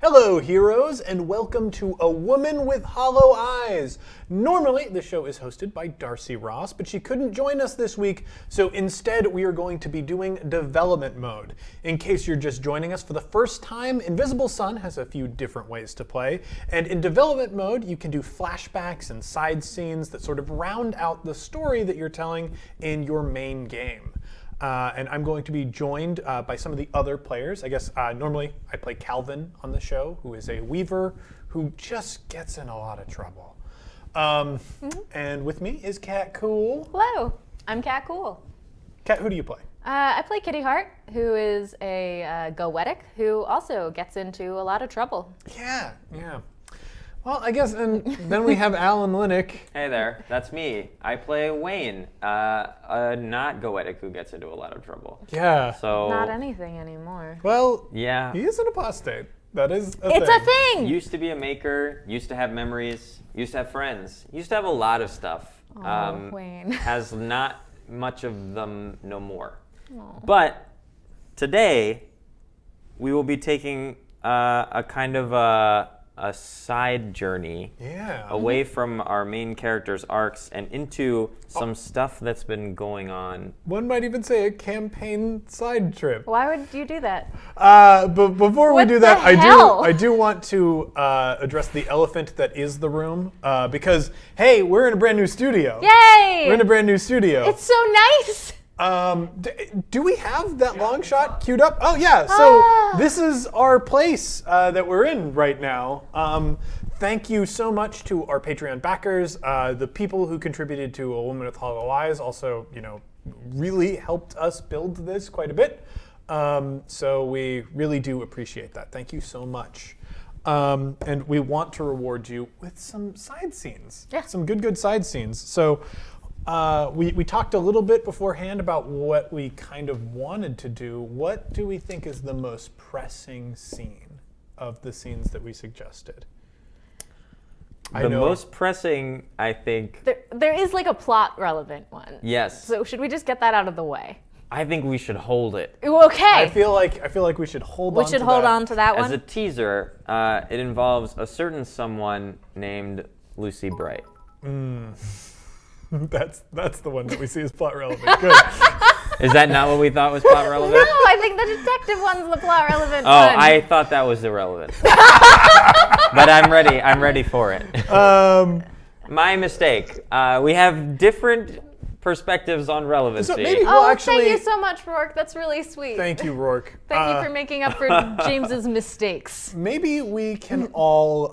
Hello, heroes, and welcome to A Woman with Hollow Eyes. Normally, the show is hosted by Darcy Ross, but she couldn't join us this week, so instead we are going to be doing development mode. In case you're just joining us for the first time, Invisible Sun has a few different ways to play, and in development mode, you can do flashbacks and side scenes that sort of round out the story that you're telling in your main game. And I'm going to be joined by some of the other players. I guess normally I play Calvin on the show, who is a weaver who just gets in a lot of trouble. And with me is Cat Cool. Hello, I'm Cat Cool. Cat, who do you play? I play Kitty Hart, who is a goetic who also gets into a lot of trouble. Yeah. Well, I guess, and then we have Alan Linick. Hey there, that's me. I play Wayne, a not goetic who gets into a lot of trouble. Yeah. So Not anything anymore. Well, yeah, he is an apostate. That is a It's thing. a thing! used to be a maker, used to have memories, used to have friends, used to have a lot of stuff. Wayne. Has not much of them no more. But today, we will be taking a kind of a side journey away from our main character's arcs and into some stuff that's been going on. One might even say a campaign side trip. Why would you do that? But before we What do that, the hell? I do want to address the elephant that is the room because hey, we're in a brand new studio. Yay! We're in a brand new studio. It's so nice! Do we have that long shot queued up? Oh yeah, so this is our place that we're in right now. Thank you so much to our Patreon backers, the people who contributed to A Woman with Hollow Eyes also, really helped us build this quite a bit. So we really do appreciate that. Thank you so much. And we want to reward you with some side scenes, some good side scenes. So we talked a little bit beforehand about what we kind of wanted to do. What do we think is the most pressing scene of the scenes that we suggested? The most pressing, I think. There is like a plot relevant one. Yes. So should we just get that out of the way? I think we should hold it. Okay. I feel like we should hold on to that. We should hold on to that one. As a teaser, it involves a certain someone named Lucy Bright. That's the one that we see as plot relevant. Good. Is that not what we thought was plot relevant? No, I think the detective one's the plot relevant Oh, one. I thought that was irrelevant. But I'm ready for it. My mistake. We have different perspectives on relevancy. So maybe thank you so much, Rourke. That's really sweet. Thank you, Rourke. Thank you for making up for James's mistakes. Maybe we can all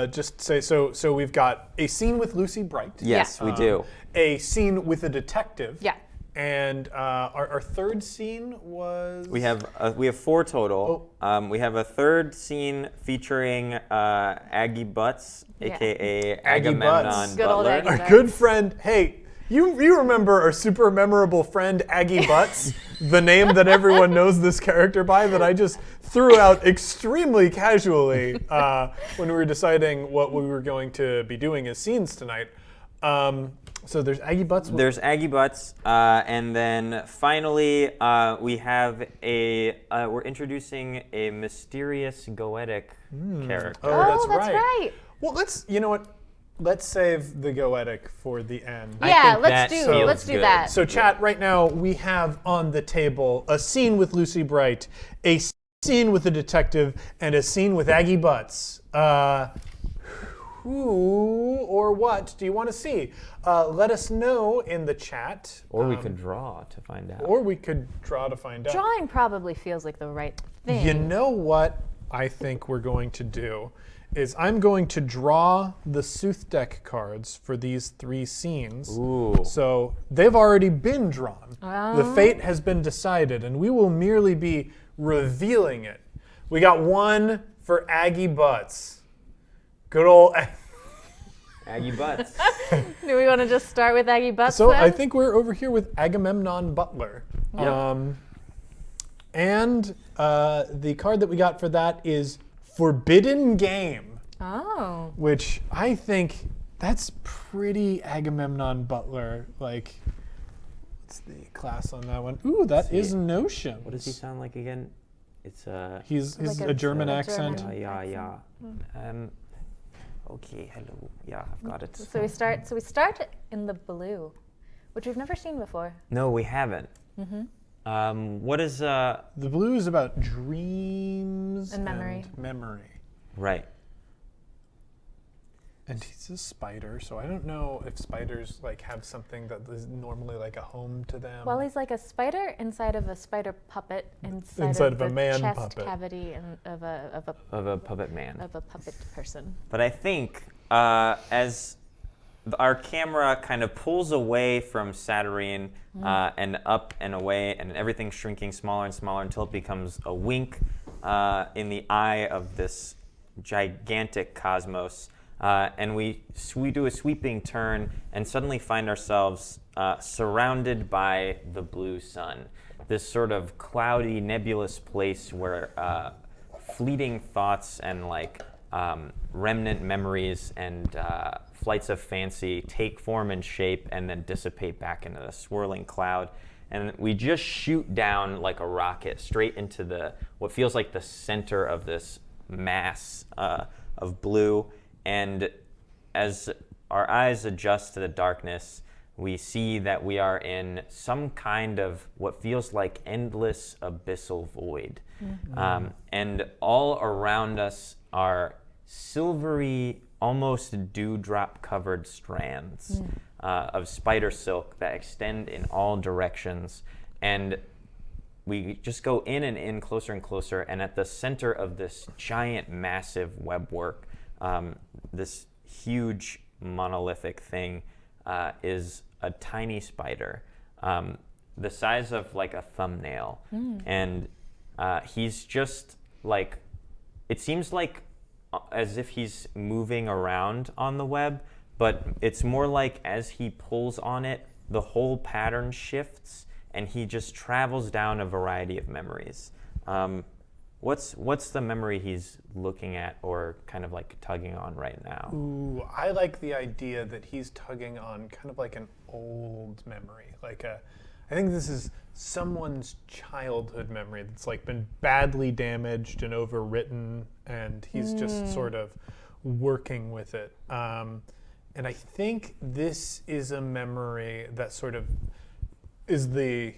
just say, so we've got a scene with Lucy Bright. Yes, we do. A scene with a detective. Yeah. And our third scene was... We have four total. We have a third scene featuring Aggie Butts, a.k.a. Agamemnon Good old Butler. Aggie. Our good friend, hey, you remember our super memorable friend Aggie Butts, the name that everyone knows this character by, that I just threw out extremely casually when we were deciding what we were going to be doing as scenes tonight. So there's Aggie Butts. There's Aggie Butts, and then finally we have we're introducing a mysterious goetic character. Oh, that's right. Well, let's save the goetic for the end. Yeah, think that let's do feels that. good. So chat, right now we have on the table a scene with Lucy Bright, a scene with the detective, and a scene with Aggie Butts. Who or what do you want to see? Let us know in the chat. Or we could draw to find out. Or we could draw to find out. Drawing probably feels like the right thing. You know what I think we're going to do is I'm going to draw the Sooth deck cards for these three scenes. Ooh. So they've already been drawn. The fate has been decided, and we will merely be revealing it. We got one for Aggie Butts. Good old. Aggie Butts. Do we want to just start with Aggie Butts So then? I think we're over here with Agamemnon Butler. Yep. And the card that we got for that is Forbidden Game. Oh. Which I think that's pretty Agamemnon Butler. Like, what's the class on that one? Ooh, that is Notion. What does he sound like again? It's a. He's Like a German a accent. German- Yeah. Okay, hello. Yeah, I've got it. So we start in the blue, which we've never seen before. No, we haven't. What is The blue is about dreams And memory. right? And he's a spider, so I don't know if spiders like have something that is normally like a home to them. Well, he's like a spider inside of a spider puppet inside Inside of of a the man chest puppet. cavity of a Of a puppet man. puppet person. But I think as our camera kind of pulls away from Saturnine and up and away, and everything's shrinking smaller and smaller until it becomes a wink in the eye of this gigantic cosmos. And we do a sweeping turn and suddenly find ourselves surrounded by the blue sun. This sort of cloudy, nebulous place where fleeting thoughts and like remnant memories and flights of fancy take form and shape and then dissipate back into the swirling cloud. And we just shoot down like a rocket straight into what feels like the center of this mass of blue. And as our eyes adjust to the darkness, we see that we are in some kind of what feels like endless abyssal void. And all around us are silvery, almost dewdrop covered strands of spider silk that extend in all directions. And we just go in and in, closer and closer. And at the center of this giant, massive webwork, this huge monolithic thing is a tiny spider, the size of like a thumbnail. And he's just like, it seems like as if he's moving around on the web, but it's more like as he pulls on it, the whole pattern shifts and he just travels down a variety of memories. What's the memory he's looking at or kind of like tugging on right now? Ooh, I like the idea that he's tugging on kind of like an old memory. I think this is someone's childhood memory that's like been badly damaged and overwritten, and he's just sort of working with it. And I think this is a memory that sort of is the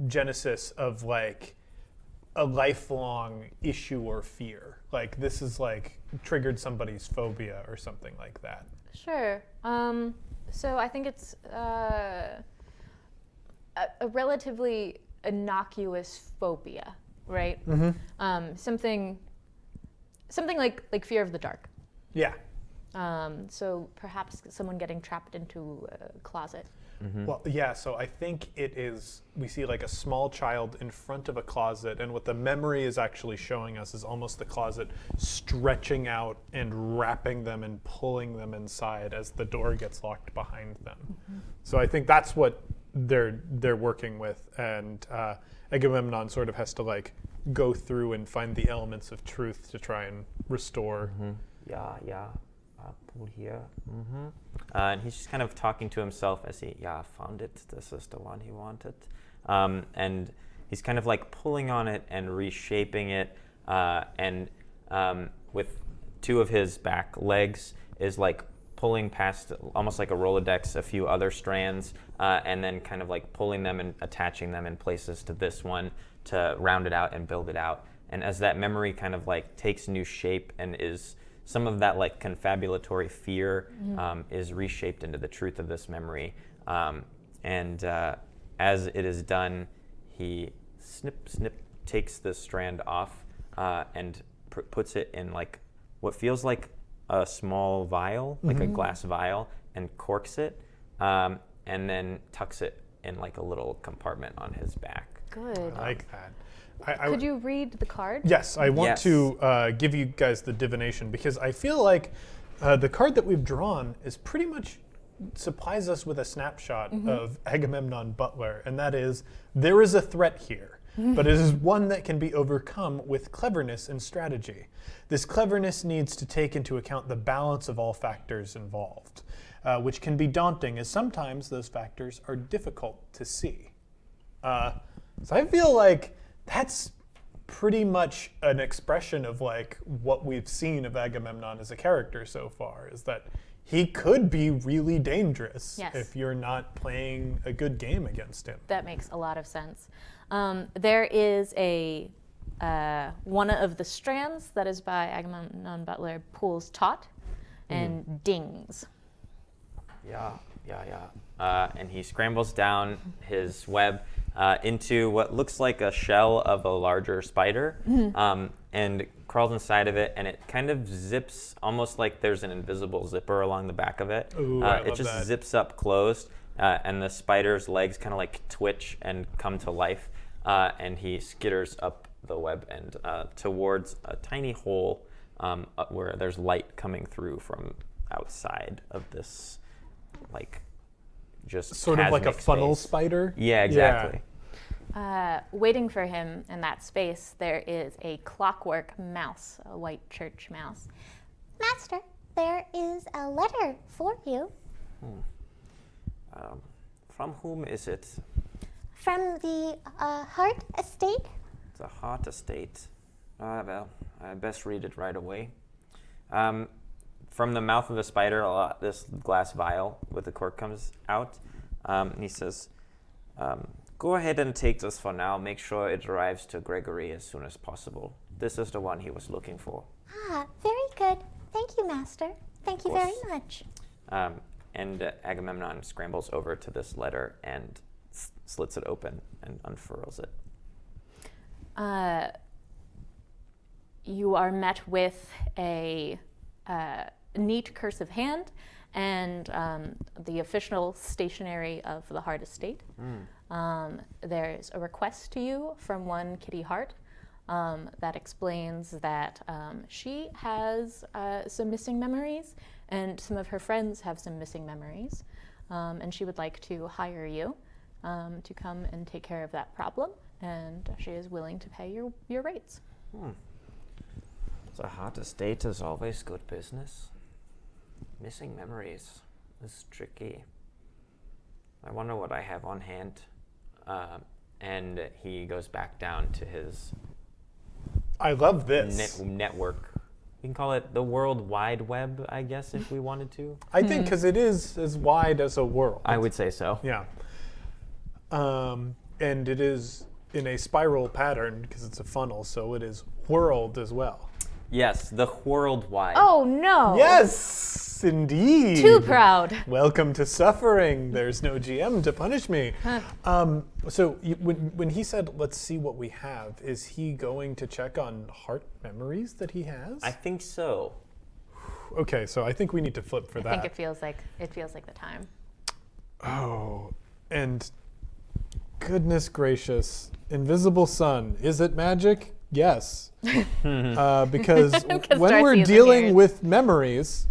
genesis of like a lifelong issue or fear. Like this is like triggered somebody's phobia or something like that. Sure. So I think it's a relatively innocuous phobia, right? Something like fear of the dark. Yeah. So perhaps someone getting trapped into a closet. Well, yeah, so I think we see like a small child in front of a closet, and what the memory is actually showing us is almost the closet stretching out and wrapping them and pulling them inside as the door gets locked behind them. So I think that's what they're working with, and Agamemnon sort of has to like go through and find the elements of truth to try and restore. Yeah. Pull here. And he's just kind of talking to himself as found it. This is the one he wanted. And he's kind of like pulling on it and reshaping it. And with two of his back legs is like pulling past, almost like a Rolodex, a few other strands, and then kind of like pulling them and attaching them in places to this one to round it out and build it out. And as that memory kind of like takes new shape and is some of that like confabulatory fear is reshaped into the truth of this memory. And as it is done, he snip, takes the strand off and puts it in like what feels like a small vial, like a glass vial, and corks it, and then tucks it in like a little compartment on his back. Good. I like that. Could you read the card? Yes, I want Yes. to give you guys the divination, because I feel like the card that we've drawn is pretty much supplies us with a snapshot of Agamemnon Butler, and that is, there is a threat here, but it is one that can be overcome with cleverness and strategy. This cleverness needs to take into account the balance of all factors involved, which can be daunting, as sometimes those factors are difficult to see. So I feel like that's pretty much an expression of like what we've seen of Agamemnon as a character so far, is that he could be really dangerous if you're not playing a good game against him. That makes a lot of sense. There is a one of the strands that is by Agamemnon Butler pulls taut and dings. Yeah. And he scrambles down his web into what looks like a shell of a larger spider, and crawls inside of it, and it kind of zips, almost like there's an invisible zipper along the back of it. Ooh, I love it just that. zips up closed, and the spider's legs kind of like twitch and come to life, and he skitters up the web and towards a tiny hole where there's light coming through from outside of this, like, just sort of like a cosmic funnel space. spider. Yeah, exactly. Waiting for him in that space, there is a clockwork mouse, a white church mouse. Master, there is a letter for you. From whom is it? From the Hart Estate. The Hart Estate. Well, I best read it right away. From the mouth of the spider, this glass vial with the cork comes out. And he says, go ahead and take this for now. Make sure it arrives to Gregory as soon as possible. This is the one he was looking for. Ah, very good. Thank you, Master. Thank you very much. And Agamemnon scrambles over to this letter and slits it open and unfurls it. You are met with a neat cursive hand and the official stationery of the Hart Estate. There's a request to you from one Kitty Hart that explains that she has some missing memories, and some of her friends have some missing memories, and she would like to hire you to come and take care of that problem, and she is willing to pay your rates. The Hart Estate is always good business. Missing memories is tricky. I wonder what I have on hand. And he goes back down to his I love this. network. We can call it the World Wide Web, I guess, if we wanted to. I think because it is as wide as a world. I would say so. Yeah. And it is in a spiral pattern because it's a funnel, so it is world as well. Yes, the Worldwide. Oh no! Yes, indeed. Too proud. Welcome to suffering. There's no GM to punish me. So when he said, let's see what we have, is he going to check on heart memories that he has? I think so. Okay, so I think we need to flip for that. I think it feels like the time. Oh, and goodness gracious, invisible sun. Is it magic? Yes. Because when Darcy we're isn't dealing here. with memories,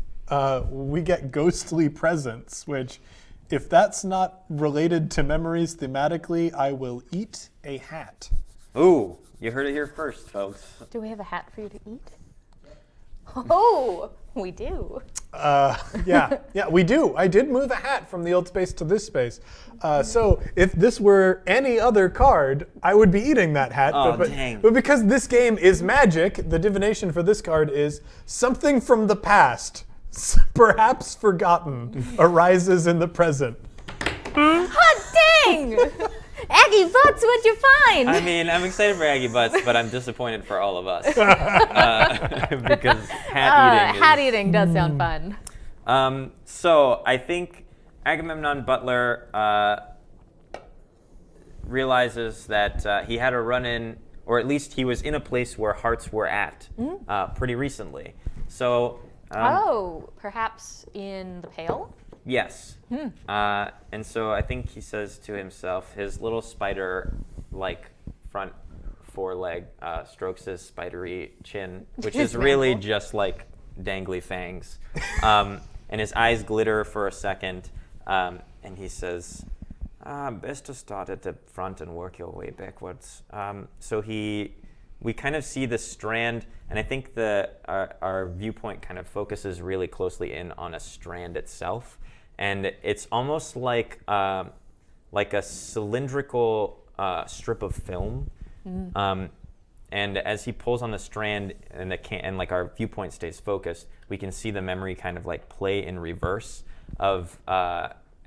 we get ghostly presence, which, if that's not related to memories thematically, I will eat a hat. Ooh, you heard it here first, folks. Do we have a hat for you to eat? Oh, we do. Yeah, we do. I did move a hat from the old space to this space. So if this were any other card, I would be eating that hat. Oh, but, dang. but because this game is magic, the divination for this card is something from the past, perhaps forgotten, arises in the present. Hot dang! Aggie Butts, what'd you find? I mean, I'm excited for Aggie Butts, but I'm disappointed for all of us. Because hat eating does sound fun. So I think Agamemnon Butler realizes that he had a run-in, or at least he was in a place where hearts were at pretty recently. So Perhaps in the pail? yes. And so I think he says to himself, his little spider-like front foreleg strokes his spidery chin, which is really just like dangly fangs. And his eyes glitter for a second, and he says, best to start at the front and work your way backwards. So we kind of see the strand, and I think our viewpoint kind of focuses really closely in on a strand itself. And it's almost like a cylindrical strip of film And as he pulls on the strand and like our viewpoint stays focused, we can see the memory kind of like play in reverse of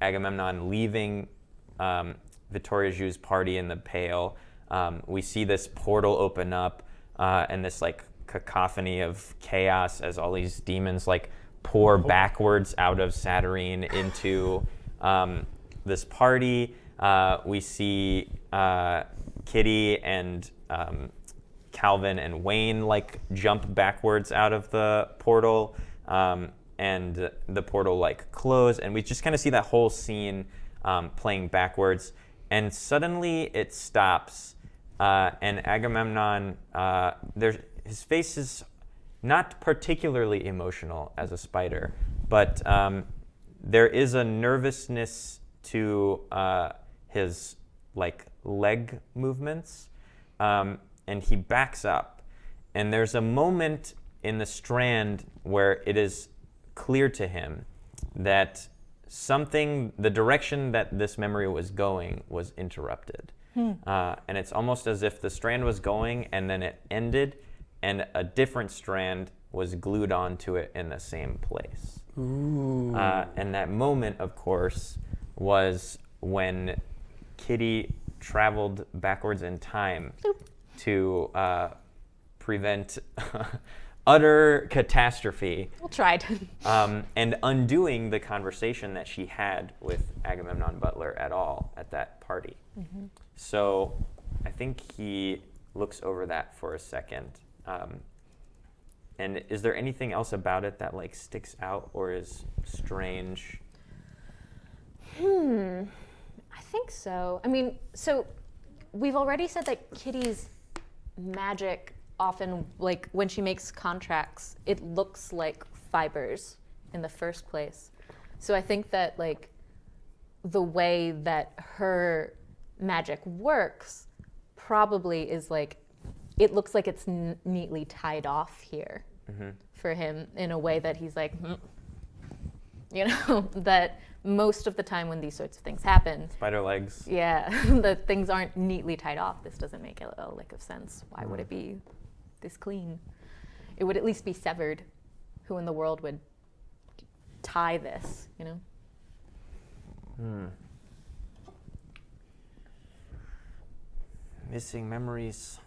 Agamemnon leaving Vittoria Jou's party in the Pale. We see this portal open up and this like cacophony of chaos as all these demons like pour backwards out of Saturnine into this party. We see Kitty and Calvin and Wayne like jump backwards out of the portal, and the portal like close, and we just kind of see that whole scene playing backwards, and suddenly it stops, and Agamemnon, his face is not particularly emotional as a spider, but there is a nervousness to his like leg movements, and he backs up. And there's a moment in the strand where it is clear to him that the direction that this memory was going was interrupted. And it's almost as if the strand was going and then it ended and a different strand was glued onto it in the same place. And that moment, of course, was when Kitty traveled backwards in time to prevent utter catastrophe. We'll try. And undoing the conversation that she had with Agamemnon Butler at that party. So I think he looks over that for a second. And is there anything else about it that like sticks out or is strange? I think so. I mean, so we've already said that Kitty's magic often, like when she makes contracts, it looks like fibers in the first place. So I think that like the way that her magic works probably is like, it looks like it's neatly tied off here for him in a way that he's like, you know, that most of the time when these sorts of things happen, Spider legs. yeah, the things aren't neatly tied off. This doesn't make a lick of sense. Why would it be this clean? It would at least be severed. Who in the world would tie this, you know? Missing memories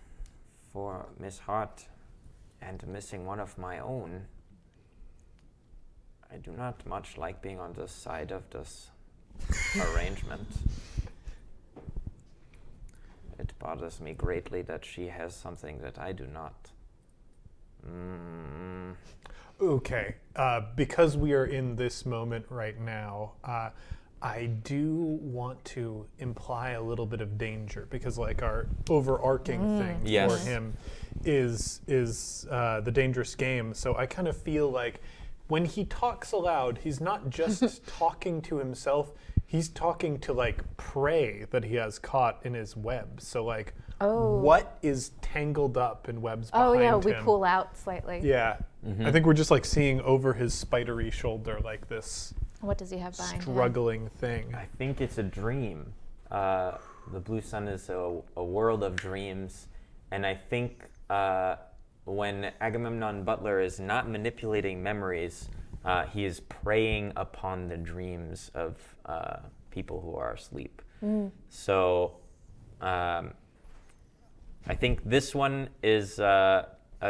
for Miss Hart and missing one of my own. I do not much like being on this side of this arrangement. It bothers me greatly that she has something that I do not. Okay, because we are in this moment right now, I do want to imply a little bit of danger because, like, our overarching thing for him is the dangerous game. So I kind of feel like when he talks aloud, he's not just talking to himself. He's talking to like prey that he has caught in his web. So like, what is tangled up in webs behind him? Oh yeah, we pull out slightly. Yeah, I think we're just like seeing over his spidery shoulder like this. What does he have behind him? Struggling thing. I think it's a dream. The Blue Sun is a world of dreams, and I think when Agamemnon Butler is not manipulating memories, he is preying upon the dreams of people who are asleep. So I think this one is a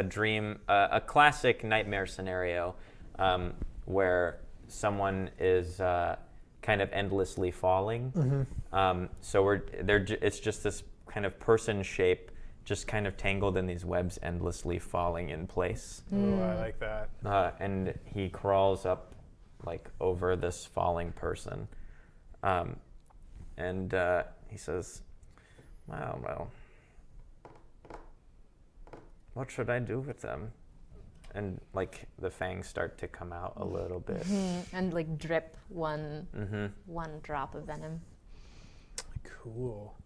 dream, a classic nightmare scenario where someone is kind of endlessly falling. So it's just this kind of person shape just kind of tangled in these webs, endlessly falling in place. Oh, I like that. And he crawls up like over this falling person. And he says, well, what should I do with them? And like the fangs start to come out a little bit. And like drip one drop of venom. Cool.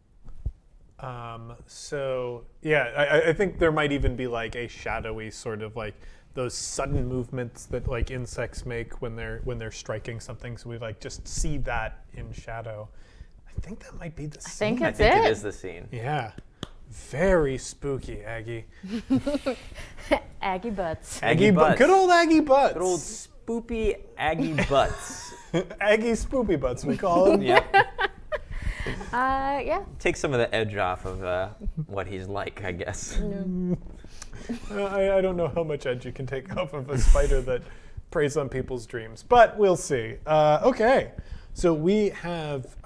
So yeah, I think there might even be like a shadowy sort of like those sudden movements that like insects make when they're striking something. So we like just see that in shadow. I think that might be the scene. I think it is the scene. Yeah. Very spooky, Aggie. Aggie butts. Aggie butts. Good old Aggie butts. Good old spoopy Aggie butts. Aggie spoopy butts, we call him. Yep. Yeah. Take some of the edge off of what he's like, I guess. I don't know how much edge you can take off of a spider that preys on people's dreams, but we'll see. Okay, so we have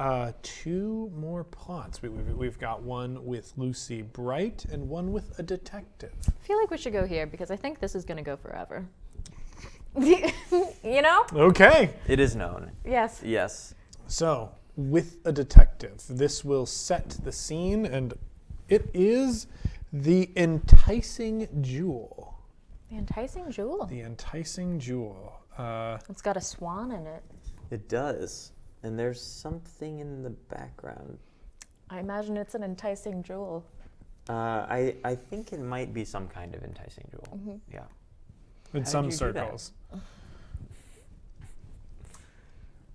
2 more plots. We've got one with Lucy Bright and one with a detective. I feel like we should go here because I think this is going to go forever. You know? Okay, It is known. Yes. Yes. so with a detective, this will set the scene, and it is the enticing jewel. The enticing jewel. The enticing jewel. It's got a swan in it. It does. And there's something in the background. I imagine it's an enticing jewel. I think it might be some kind of enticing jewel. Mm-hmm. Yeah. In How some did you do that? circles.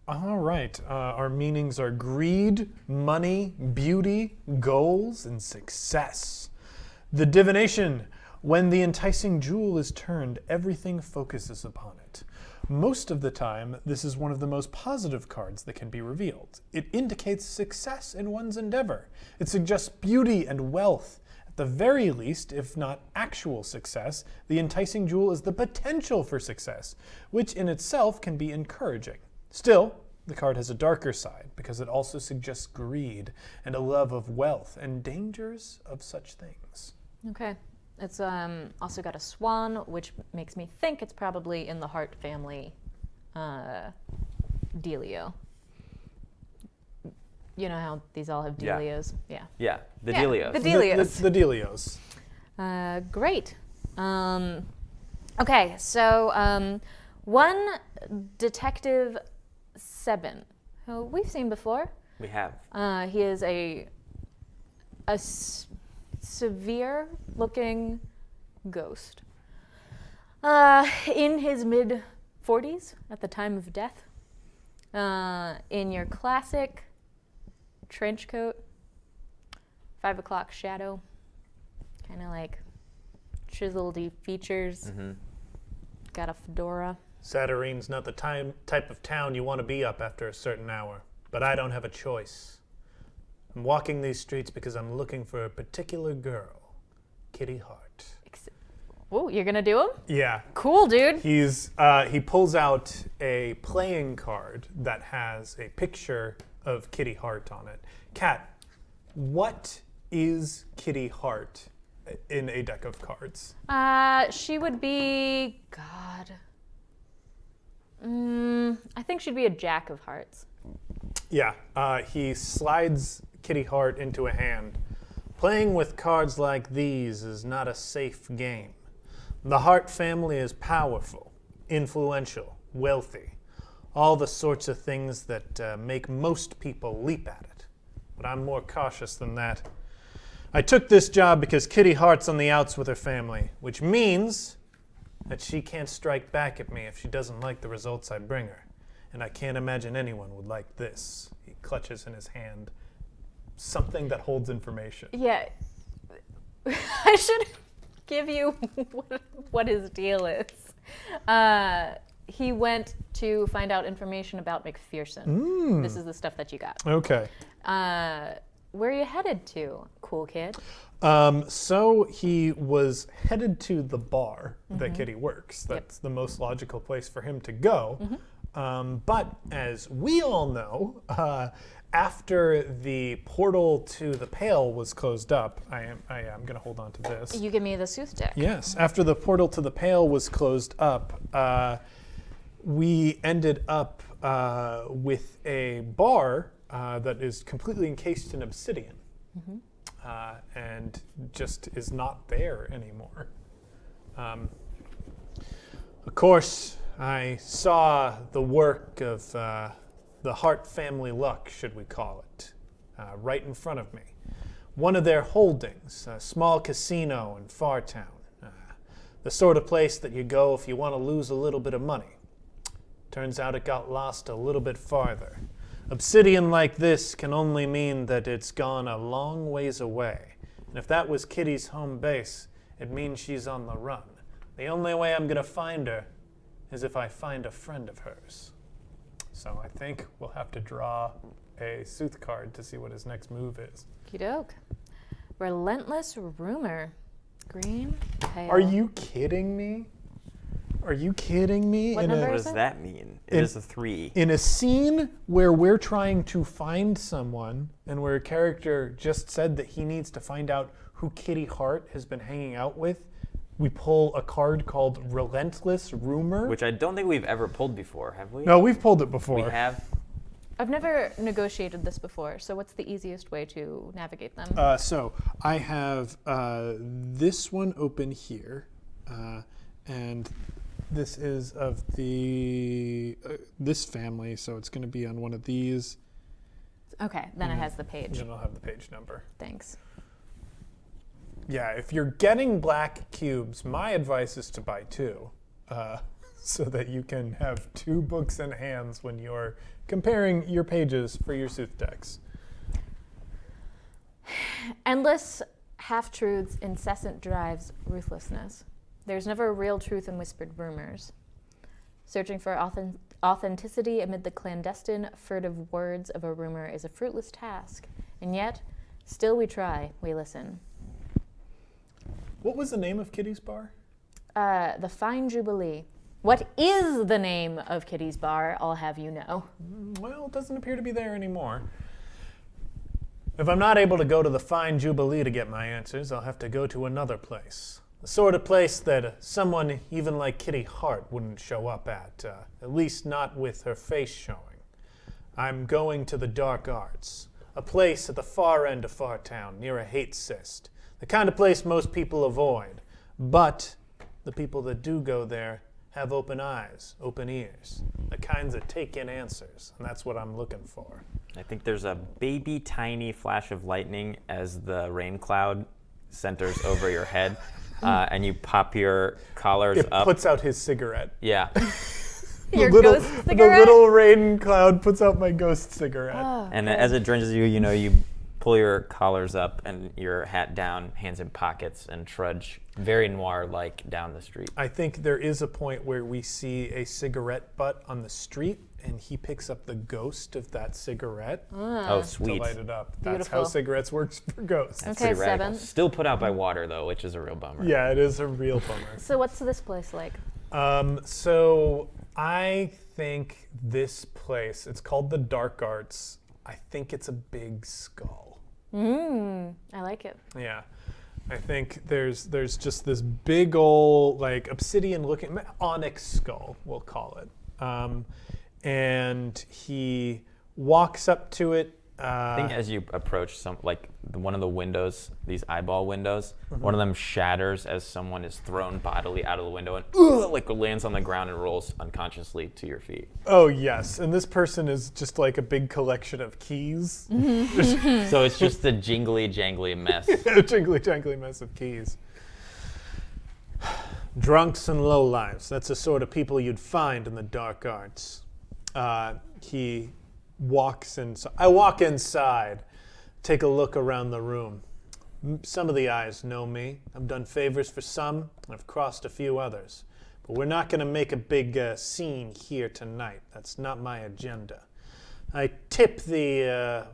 All right. Our meanings are greed, money, beauty, goals, and success. The divination. When the enticing jewel is turned, everything focuses upon it. Most of the time, this is one of the most positive cards that can be revealed. It indicates success in one's endeavor. It suggests beauty and wealth. At the very least, if not actual success, the enticing jewel is the potential for success, which in itself can be encouraging. Still, the card has a darker side because it also suggests greed and a love of wealth and dangers of such things. Okay. It's also got a swan, which makes me think it's probably in the Hart family dealio. You know how these all have Yeah. dealios? Yeah. Yeah. The Yeah, Delios. the Delios. The Delios. Great. Okay, so one Detective Sebin, who we've seen before. We have. He is a severe-looking ghost. In his mid-40s at the time of death. In your classic trench coat, 5 o'clock shadow, kind of like chiseled features. Mm-hmm. Got a fedora. Saturine's not the type of town you want to be up after a certain hour, but I don't have a choice. I'm walking these streets because I'm looking for a particular girl, Kitty Hart. Oh, you're gonna do him? Yeah. Cool, dude. He pulls out a playing card that has a picture of Kitty Hart on it. Kat, what is Kitty Hart in a deck of cards? She would be, God. I think she'd be a Jack of Hearts. Yeah, he slides Kitty Hart into a hand. Playing with cards like these is not a safe game. The Hart family is powerful, influential, wealthy, all the sorts of things that make most people leap at it. But I'm more cautious than that. I took this job because Kitty Hart's on the outs with her family, which means that she can't strike back at me if she doesn't like the results I bring her. And I can't imagine anyone would like this. He clutches in his hand something that holds information. Yeah. I should give you what his deal is. He went to find out information about McPherson. This is the stuff that you got. Okay. Where are you headed to, cool kid? So he was headed to the bar that Kitty works. That's the most logical place for him to go. But as we all know, after the portal to the Pale was closed up, I am going to hold on to this. You give me the sooth deck. Yes, after the portal to the Pale was closed up, we ended up with a bar that is completely encased in obsidian and just is not there anymore. Of course, I saw the work of the Hart family luck, should we call it, right in front of me. One of their holdings, a small casino in Fartown. The sort of place that you go if you want to lose a little bit of money. Turns out it got lost a little bit farther. Obsidian like this can only mean that it's gone a long ways away. And if that was Kitty's home base, it means she's on the run. The only way I'm going to find her is if I find a friend of hers. So I think we'll have to draw a Sooth card to see what his next move is. Okey-doke. Relentless Rumor. Green, pale. Are you kidding me? Are you kidding me? What number What is does it? that mean? It is a 3. In a scene where we're trying to find someone and where a character just said that he needs to find out who Kitty Hart has been hanging out with, we pull a card called Relentless Rumor. Which I don't think we've ever pulled before, have we? No, we've pulled it before. We have? I've never negotiated this before, so what's the easiest way to navigate them? So I have this one open here, and this is of the this family, so it's going to be on one of these. Okay, then it has the page. And I'll have the page number. Thanks. Yeah, if you're getting black cubes, my advice is to buy 2, so that you can have 2 books in hands when you're comparing your pages for your Sooth decks. Endless half-truths, incessant drives, ruthlessness. There's never a real truth in whispered rumors. Searching for authenticity amid the clandestine, furtive words of a rumor is a fruitless task. And yet, still we try, we listen. What was the name of Kitty's bar? The Fine Jubilee. What is the name of Kitty's bar, I'll have you know. Well, it doesn't appear to be there anymore. If I'm not able to go to the Fine Jubilee to get my answers, I'll have to go to another place. The sort of place that someone even like Kitty Hart wouldn't show up at least not with her face showing. I'm going to the Dark Arts, a place at the far end of Fartown, near a hate cyst. The kind of place most people avoid. But the people that do go there have open eyes, open ears, the kinds that take in answers, and that's what I'm looking for. I think there's a baby tiny flash of lightning as the rain cloud centers over your head, and you pop your collars It up. puts out his cigarette. Yeah. Your the little, ghost cigarette? The little rain cloud puts out my ghost cigarette. Oh, And good. as it drenches you, you pull your collars up and your hat down, hands in pockets, and trudge very noir-like down the street. I think there is a point where we see a cigarette butt on the street, and he picks up the ghost of that cigarette Oh, to sweet. light it up. That's Beautiful. how cigarettes works for ghosts. Okay, Pretty radical. 7. Still put out by water, though, which is a real bummer. Yeah, it is a real bummer. So what's this place like? So I think this place, it's called the Dark Arts. I think it's a big skull. I like it. Yeah. I think there's just this big old like obsidian looking onyx skull, we'll call it. And he walks up to it. I think as you approach one of the windows, these eyeball windows, one of them shatters as someone is thrown bodily out of the window and lands on the ground and rolls unconsciously to your feet. Oh yes, and this person is just like a big collection of keys. So it's just a jingly jangly mess. A jingly jangly mess of keys. Drunks and lowlifes. That's the sort of people you'd find in the Dark Arts. He walks inside. I walk inside, take a look around the room. Some of the eyes know me. I've done favors for some. I've crossed a few others. But we're not going to make a big scene here tonight. That's not my agenda. I tip the,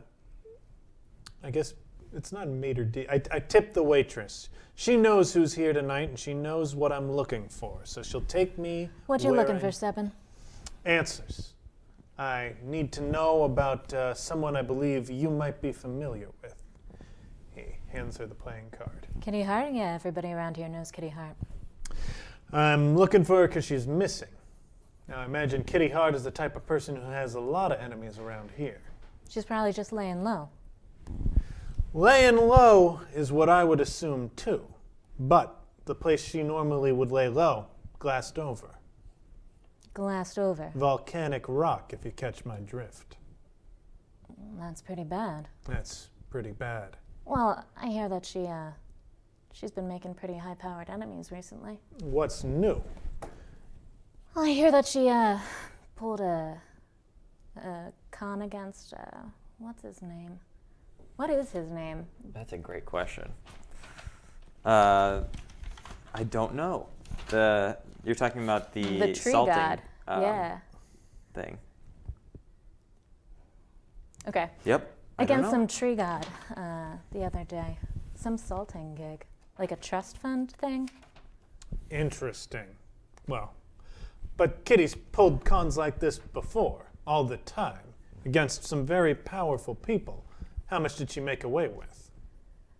I guess it's not maitre d'. I tip the waitress. She knows who's here tonight, and she knows what I'm looking for. So she'll take me. What you where looking I- for, 7? Answers. I need to know about someone I believe you might be familiar with. He hands her the playing card. Kitty Hart? Yeah, everybody around here knows Kitty Hart. I'm looking for her because she's missing. Now, I imagine Kitty Hart is the type of person who has a lot of enemies around here. She's probably just laying low. Laying low is what I would assume, too. But the place she normally would lay low, glassed over. Glassed over. Volcanic rock, if you catch my drift. That's pretty bad. That's pretty bad. Well, I hear that she's been making pretty high-powered enemies recently. What's new? Well, I hear that she pulled a con against what's his name? What is his name? That's a great question. I don't know. You're talking about the tree salting god. Yeah. thing. Okay. Yep. I don't Against know. some tree god the other day. Some salting gig. Like a trust fund thing. Interesting. Well, but Kitty's pulled cons like this before, all the time, against some very powerful people. How much did she make away with?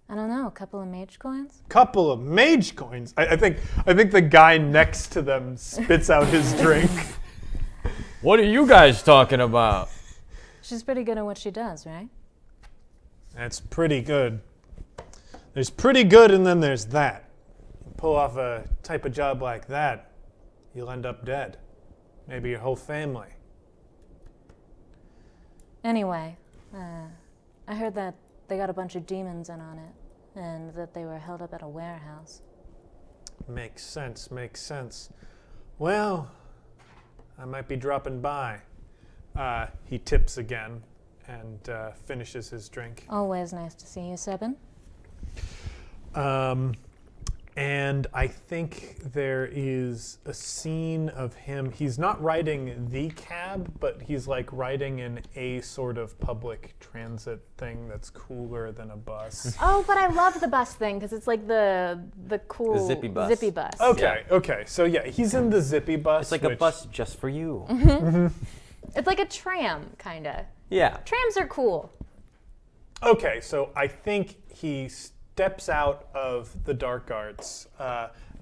I don't know, a couple of mage coins? Couple of mage coins. I think the guy next to them spits out his drink. What are you guys talking about? She's pretty good at what she does, right? That's pretty good. There's pretty good, and then there's that. You pull off a type of job like that, you'll end up dead. Maybe your whole family. Anyway, I heard that they got a bunch of demons in on it, and that they were held up at a warehouse. Makes sense, makes sense. Well, I might be dropping by. He tips again and finishes his drink. Always nice to see you, Sebin. And I think there is a scene of him. He's not riding the cab, but he's like riding in a sort of public transit thing that's cooler than a bus. Oh, but I love the bus thing, because it's like the cool... The zippy bus. Zippy bus. Okay, okay. So yeah, he's in the zippy bus. It's like a which- bus just for you. It's like a tram, kind of. Yeah. Trams are cool. Okay, so I think he steps out of the dark arts.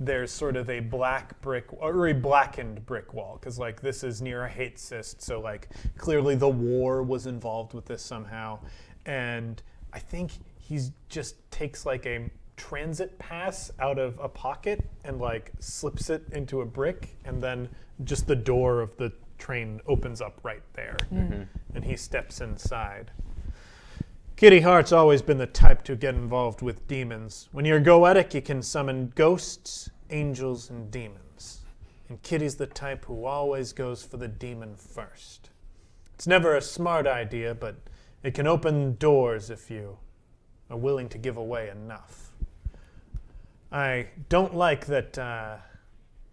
There's sort of a black brick or a blackened brick wall, because like this is near a hate cyst, so like clearly the war was involved with this somehow. And I think he's just takes like a transit pass out of a pocket and like slips it into a brick, and then just the door of the train opens up right there, and he steps inside. Kitty Hart's always been the type to get involved with demons. When you're goetic, you can summon ghosts, angels, and demons. And Kitty's the type who always goes for the demon first. It's never a smart idea, but it can open doors if you are willing to give away enough. I don't like that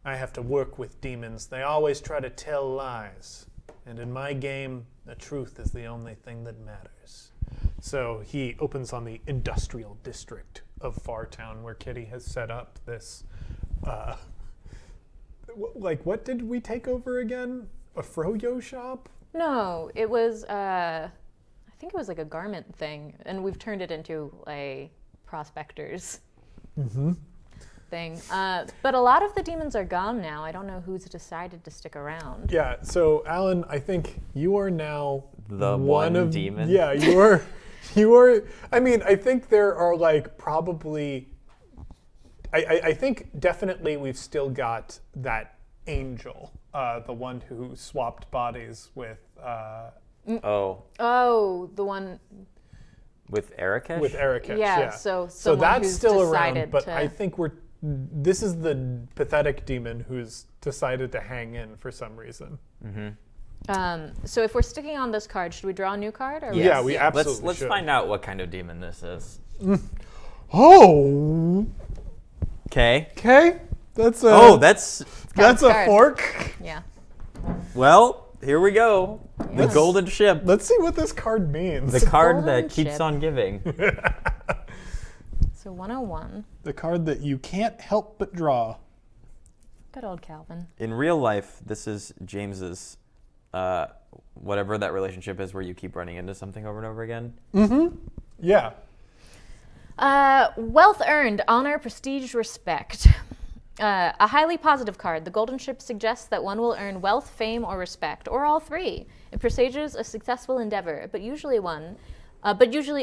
I have to work with demons. They always try to tell lies. And in my game, the truth is the only thing that matters. So he opens on the industrial district of Fartown, where Kitty has set up this, what did we take over again? A froyo shop? No, it was, I think it was like a garment thing, and we've turned it into a prospectors thing. But a lot of the demons are gone now. I don't know who's decided to stick around. Yeah, so Alan, I think you are now The one one of demon? Yeah, you are. You are. I mean, I think there are like probably. I think definitely we've still got that angel, the one who swapped bodies with Oh, Oh, the one... with Erikesh? Yeah, Yeah. so So someone that's who's still around, decided but to... I think this is the pathetic demon who's decided to hang in for some reason. So if we're sticking on this card, should we draw a new card? Or Yeah, we absolutely Let's should. find out what kind of demon this is. Oh, Okay. okay. That's a That's that's a card. fork. Yeah. well. Here we go. The Yes. golden ship. Let's see what this card means. The card golden that keeps ship. on giving. So 101. The card that you can't help but draw. Good old Calvin. In real life, this is James's, whatever that relationship is where you keep running into something over and over again. Yeah. Wealth earned, honor, prestige, respect. A highly positive card. The golden ship suggests that one will earn wealth, fame, or respect, or all three. It presages a successful endeavor, but usually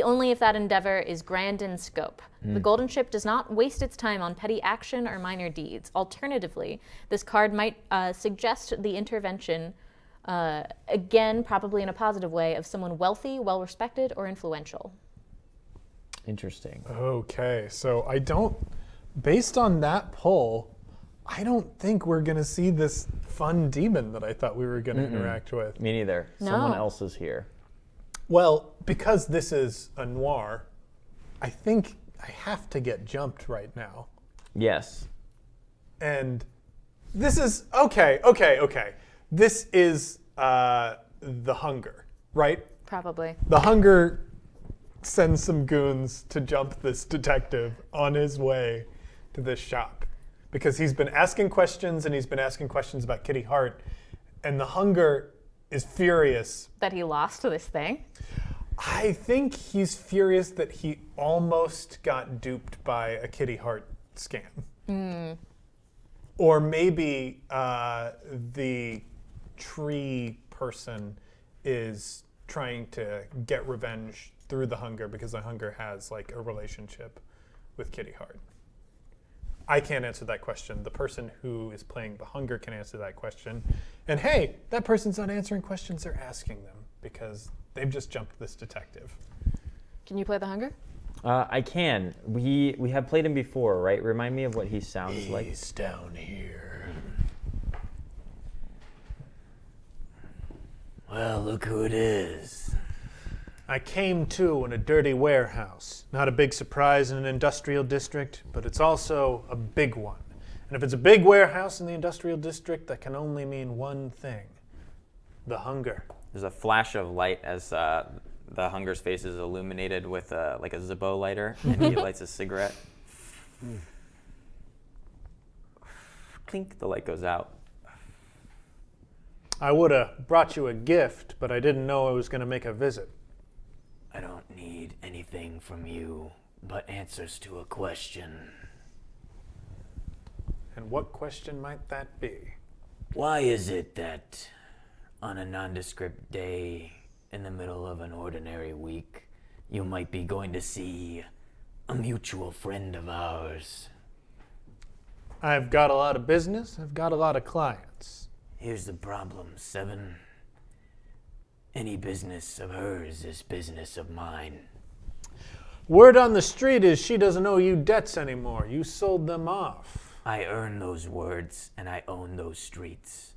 only if that endeavor is grand in scope. The golden ship does not waste its time on petty action or minor deeds. Alternatively, this card might suggest the intervention, again, probably in a positive way, of someone wealthy, well-respected, or influential. Interesting. Okay, so based on that pull, I don't think we're going to see this fun demon that I thought we were going to interact with. Me neither. No. Someone else is here. Well, because this is a noir, I think I have to get jumped right now. Yes. And this is, okay. This is the hunger, right? Probably. The hunger sends some goons to jump this detective on his way to this shop. Because he's been asking questions, and he's been asking questions about Kitty Hart. And the hunger is furious. That he lost to this thing? I think he's furious that he almost got duped by a Kitty Hart scam. Or maybe the tree person is trying to get revenge through the hunger because the hunger has like a relationship with Kitty Hart. I can't answer that question. The person who is playing the hunger can answer that question. And hey, that person's not answering questions, they're asking them because they've just jumped this detective. Can you play the hunger? I can. We have played him before, right? Remind me of what he sounds like. He's down here. Well, look who it is. I came to in a dirty warehouse. Not a big surprise in an industrial district, but it's also a big one. And if it's a big warehouse in the industrial district, that can only mean one thing. The hunger. There's a flash of light as the hunger's face is illuminated with like a Zippo lighter, and he lights a cigarette. Clink, the light goes out. I would have brought you a gift, but I didn't know I was going to make a visit. I don't need anything from you but answers to a question. And what question might that be? Why is it that on a nondescript day in the middle of an ordinary week, you might be going to see a mutual friend of ours? I've got a lot of business. I've got a lot of clients. Here's the problem, Seven. Any business of hers is business of mine. Word on the street is she doesn't owe you debts anymore. You sold them off. I earn those words, and I own those streets.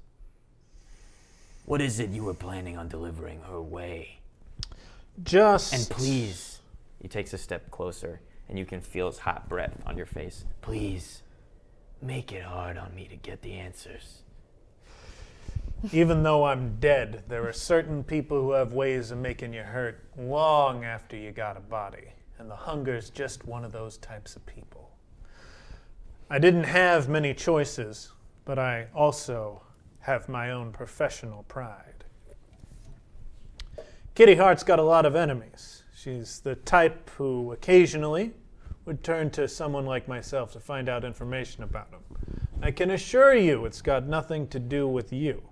What is it you were planning on delivering her way? Just... And please, He takes a step closer, and you can feel his hot breath on your face. please, make it hard on me to get the answers. Even though I'm dead, there are certain people who have ways of making you hurt long after you got a body. And the hunger's just one of those types of people. I didn't have many choices, but I also have my own professional pride. Kitty Hart's got a lot of enemies. She's the type who occasionally would turn to someone like myself to find out information about him. I can assure you it's got nothing to do with you.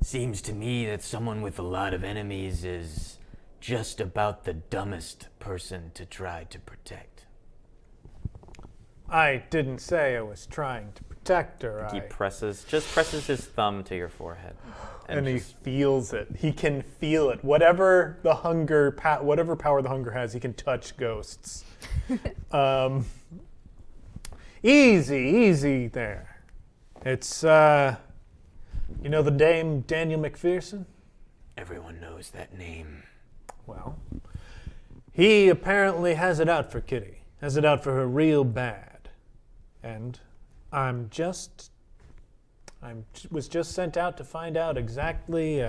Seems to me that someone with a lot of enemies is just about the dumbest person to try to protect. I didn't say I was trying to protect her. He presses his thumb to your forehead. And he feels it. He can feel it. Whatever the hunger, whatever power the hunger has, he can touch ghosts. Easy there. It's, you know the Dame Daniel McPherson? Everyone knows that name. Well, he apparently has it out for Kitty. Has it out for her real bad. And I was just sent out to find out exactly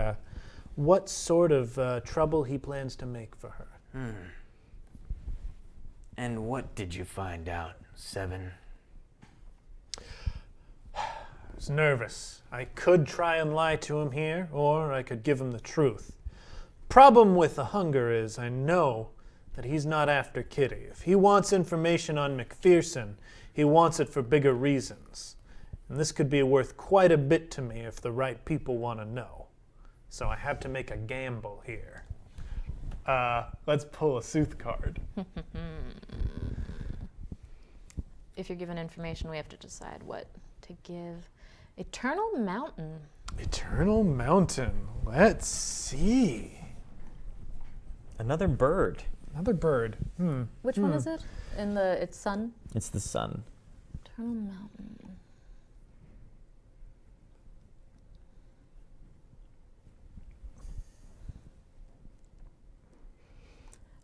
what sort of trouble he plans to make for her. And what did you find out, Seven? I was nervous. I could try and lie to him here, or I could give him the truth. Problem with the hunger is I know that he's not after Kitty. If he wants information on McPherson, he wants it for bigger reasons. And this could be worth quite a bit to me if the right people want to know. So I have to make a gamble here. Let's pull a Sooth card. If you're given information, we have to decide what to give. Eternal Mountain. Eternal Mountain. Let's see. Another bird. Another bird. Which one is it? It's sun? It's the sun. Eternal Mountain.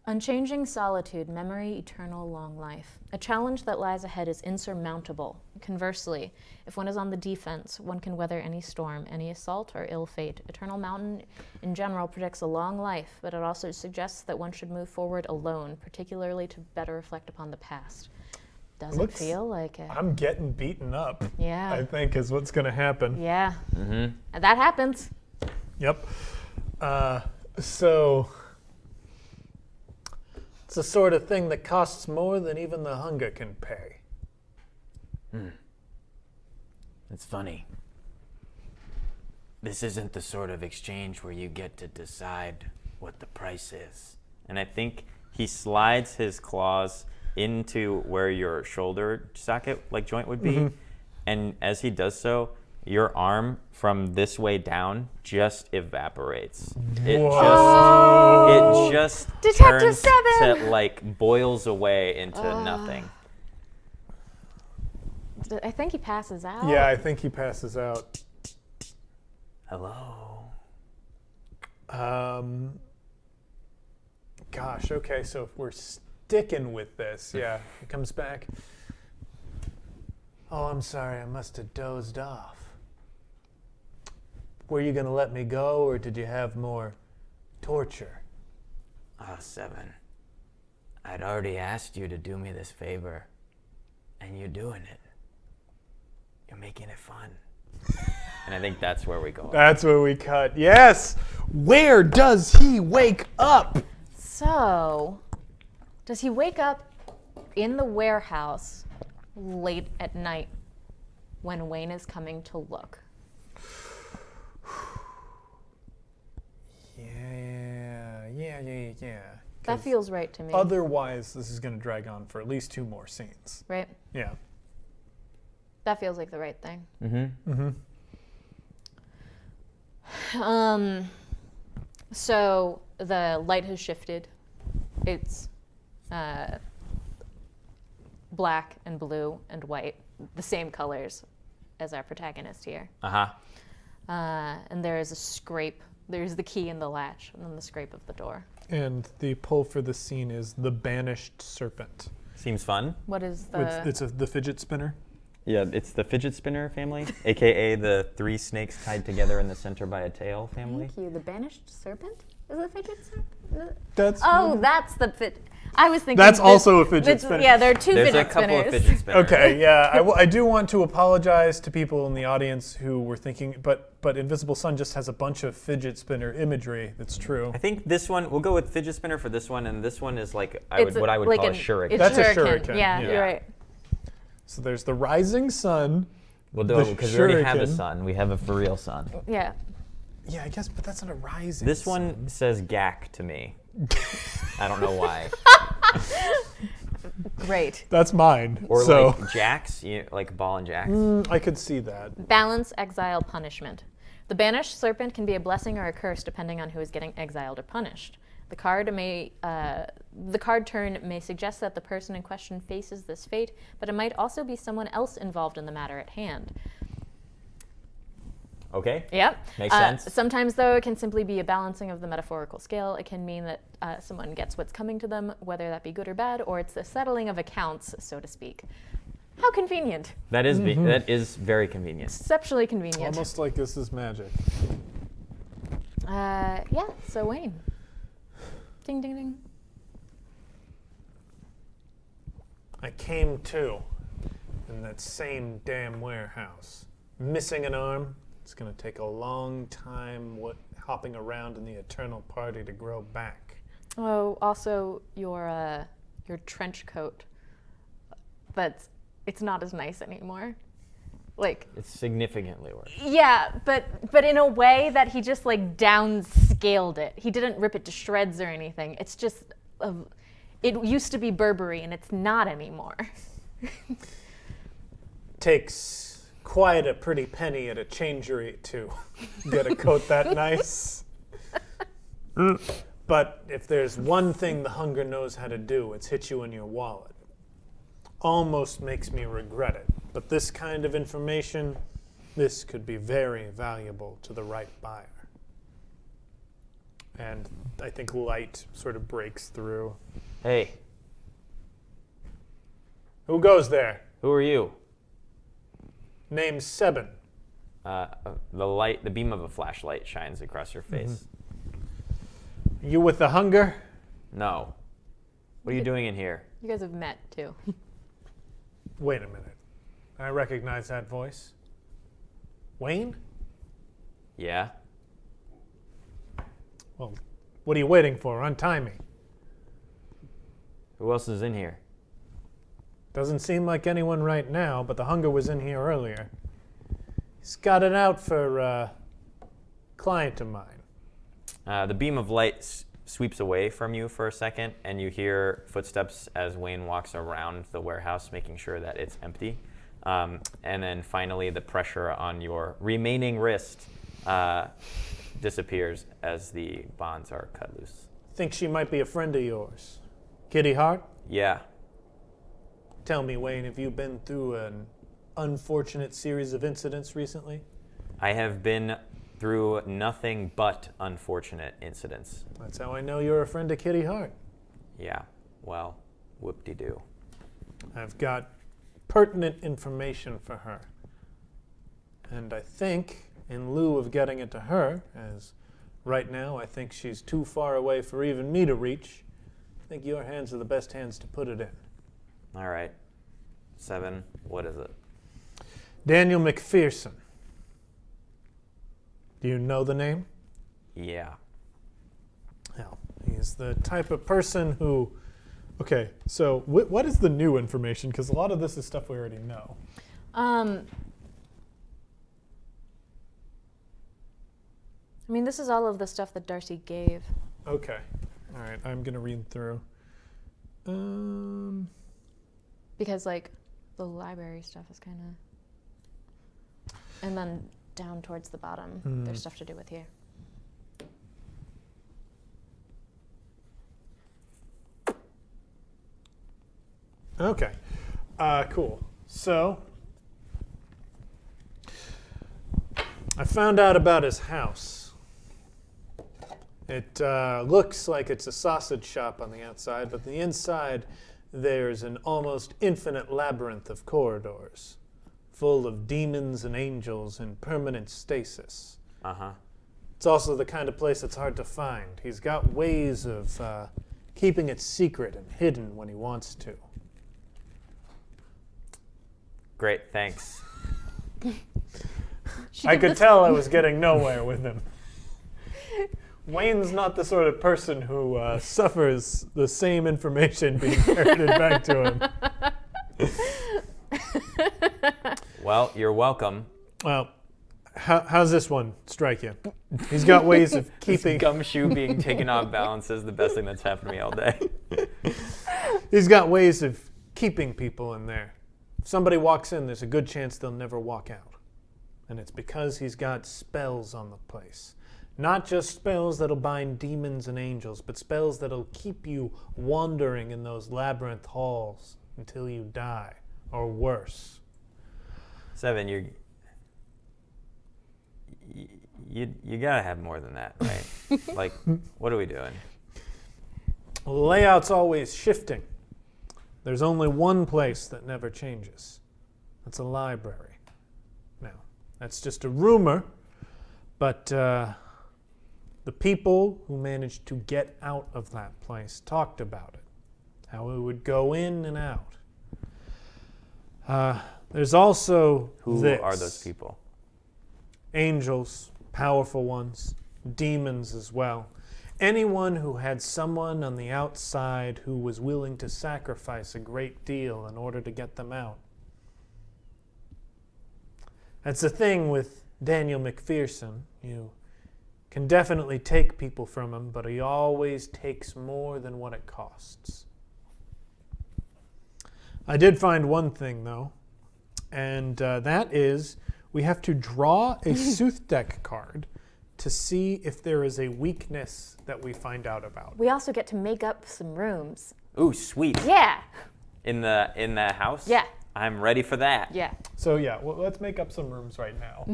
Unchanging solitude, memory, eternal long life. A challenge that lies ahead is insurmountable. Conversely, if one is on the defense, one can weather any storm, any assault, or ill fate. Eternal Mountain, in general, predicts a long life, but it also suggests that one should move forward alone, particularly to better reflect upon the past. Doesn't feel like it. I'm getting beaten up. Yeah. I think is what's going to happen. Yeah. And that happens. Yep. So it's the sort of thing that costs more than even the hunger can pay. It's funny. This isn't the sort of exchange where you get to decide what the price is. And I think he slides his claws into where your shoulder socket joint would be. And as he does so, your arm from this way down just evaporates. It just Detective turns Seven! to boils away into nothing. I think he passes out. Yeah, I think he passes out. Hello. Gosh, okay, so if we're sticking with this, yeah, he comes back. Oh, I'm sorry, I must have dozed off. Were you going to let me go, or did you have more torture? Seven. I'd already asked you to do me this favor, and you're doing it. You're making it fun. And I think that's where we go. That's where we cut. Yes! Where does he wake up? So, does he wake up in the warehouse late at night when Wayne is coming to look? Yeah. That feels right to me. Otherwise, this is going to drag on for at least 2 more scenes. Right? Yeah. That feels like the right thing. So the light has shifted. It's black and blue and white, the same colors as our protagonist here. And there is a scrape. There's the key in the latch, and then the scrape of the door. And the pull for the scene is the banished serpent. Seems fun. What is the... It's the fidget spinner. Yeah, it's the fidget spinner family, aka the 3 snakes tied together in the center by a tail family. Thank you. The banished serpent? Is it a fidget serpent? That's That's the I was thinking... That's also a fidget spinner. Yeah, there are 2 There's fidget a couple spinners. of fidget spinners. Okay, yeah. I do want to apologize to people in the audience who were thinking, but Invisible Sun just has a bunch of fidget spinner imagery. That's true. I think this one, we'll go with fidget spinner for this one, and this one is what I would call a shuriken. It's That's a shuriken. shuriken, Yeah, yeah. you're right. So there's the rising sun. We'll do it because we already have a shuriken. sun. We have a for real sun. Yeah. Yeah, I guess, but that's not a rising This sun. one says gack to me. I don't know why. Great. That's mine. Or so jacks, like ball and jacks. I could see that. Balance, exile, punishment. The banished serpent can be a blessing or a curse depending on who is getting exiled or punished. The card turn may suggest that the person in question faces this fate, but it might also be someone else involved in the matter at hand. Okay. Yep. Makes sense. Sometimes, though, it can simply be a balancing of the metaphorical scale. It can mean that someone gets what's coming to them, whether that be good or bad, or it's the settling of accounts, so to speak. How convenient. That is very convenient. Exceptionally convenient. Almost like this is magic. Yeah, so Wayne. Ding, ding, ding. I came to in that same damn warehouse. Missing an arm. It's going to take a long time hopping around in the eternal party to grow back. Oh, also your trench coat. It's not as nice anymore. It's significantly worse. Yeah, but in a way that he just downscaled it. He didn't rip it to shreds or anything. It's just it used to be Burberry and it's not anymore. Takes quite a pretty penny at a changery to get a coat that nice. But if there's one thing the hunger knows how to do, it's hit you in your wallet. Almost makes me regret it. But this kind of information, this could be very valuable to the right buyer. And I think light sort of breaks through. Hey, Who goes there? who are you? Name's Seben. The beam of a flashlight shines across your face. You with the hunger? No. What are you doing in here? You guys have met too. Wait a minute. I recognize that voice. Wayne? Yeah? Well, what are you waiting for? Untie me. Who else is in here? Doesn't seem like anyone right now, but the hunger was in here earlier. He's got it out for a client of mine. The beam of light sweeps away from you for a second, and you hear footsteps as Wayne walks around the warehouse, making sure that it's empty. And then finally, the pressure on your remaining wrist disappears as the bonds are cut loose. Think she might be a friend of yours. Kitty Hart? Yeah. Tell me, Wayne, have you been through an unfortunate series of incidents recently? I have been through nothing but unfortunate incidents. That's how I know you're a friend of Kitty Hart. Yeah. Well, whoop-de-doo. I've got pertinent information for her. And I think, in lieu of getting it to her, as right now I think she's too far away for even me to reach, I think your hands are the best hands to put it in. All right. 7, what is it? Daniel McPherson. Do you know the name? Yeah. Well, he's the type of person who... Okay, so what is the new information? Because a lot of this is stuff we already know. I mean, this is all of the stuff that Darcy gave. Okay. All right, I'm going to read through. Because, like, the library stuff is kind of... And then down towards the bottom, there's stuff to do with here. Okay. Cool. So, I found out about his house. It looks like it's a sausage shop on the outside, but the inside there's an almost infinite labyrinth of corridors, full of demons and angels in permanent stasis. Uh-huh. It's also the kind of place that's hard to find. He's got ways of keeping it secret and hidden when he wants to. Great, thanks. I could tell I was getting nowhere with him. Wayne's not the sort of person who suffers the same information being ferreted back to him. Well, you're welcome. Well, how's this one strike you? He's got ways of keeping... Gumshoe being taken off balance is the best thing that's happened to me all day. He's got ways of keeping people in there. If somebody walks in, there's a good chance they'll never walk out. And it's because he's got spells on the place. Not just spells that'll bind demons and angels, but spells that'll keep you wandering in those labyrinth halls until you die, or worse. 7, you gotta have more than that, right? Like, what are we doing? The layout's always shifting. There's only one place that never changes. That's a library. Now, that's just a rumor, but the people who managed to get out of that place talked about it, how it would go in and out. There's also Who this. are those people? Angels, powerful ones, demons as well. Anyone who had someone on the outside who was willing to sacrifice a great deal in order to get them out. That's the thing with Daniel McPherson. You can definitely take people from him, but he always takes more than what it costs. I did find one thing, though, and that is we have to draw a Sooth Deck card to see if there is a weakness that we find out about. We also get to make up some rooms. Ooh, sweet. Yeah. In the house? Yeah. I'm ready for that. Yeah. So yeah, well, let's make up some rooms right now.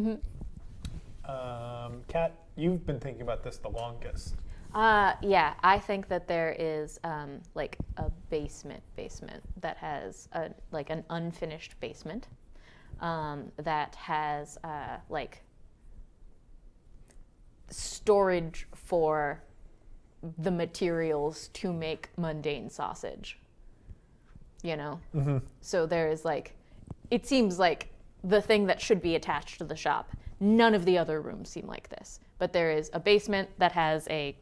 Kat, you've been thinking about this the longest. Yeah, I think that there is like a basement that has like an unfinished basement that has like storage for the materials to make mundane sausage. You know? Mm-hmm. So there is like, it seems like the thing that should be attached to the shop. None of the other rooms seem like this. But there is a basement that has a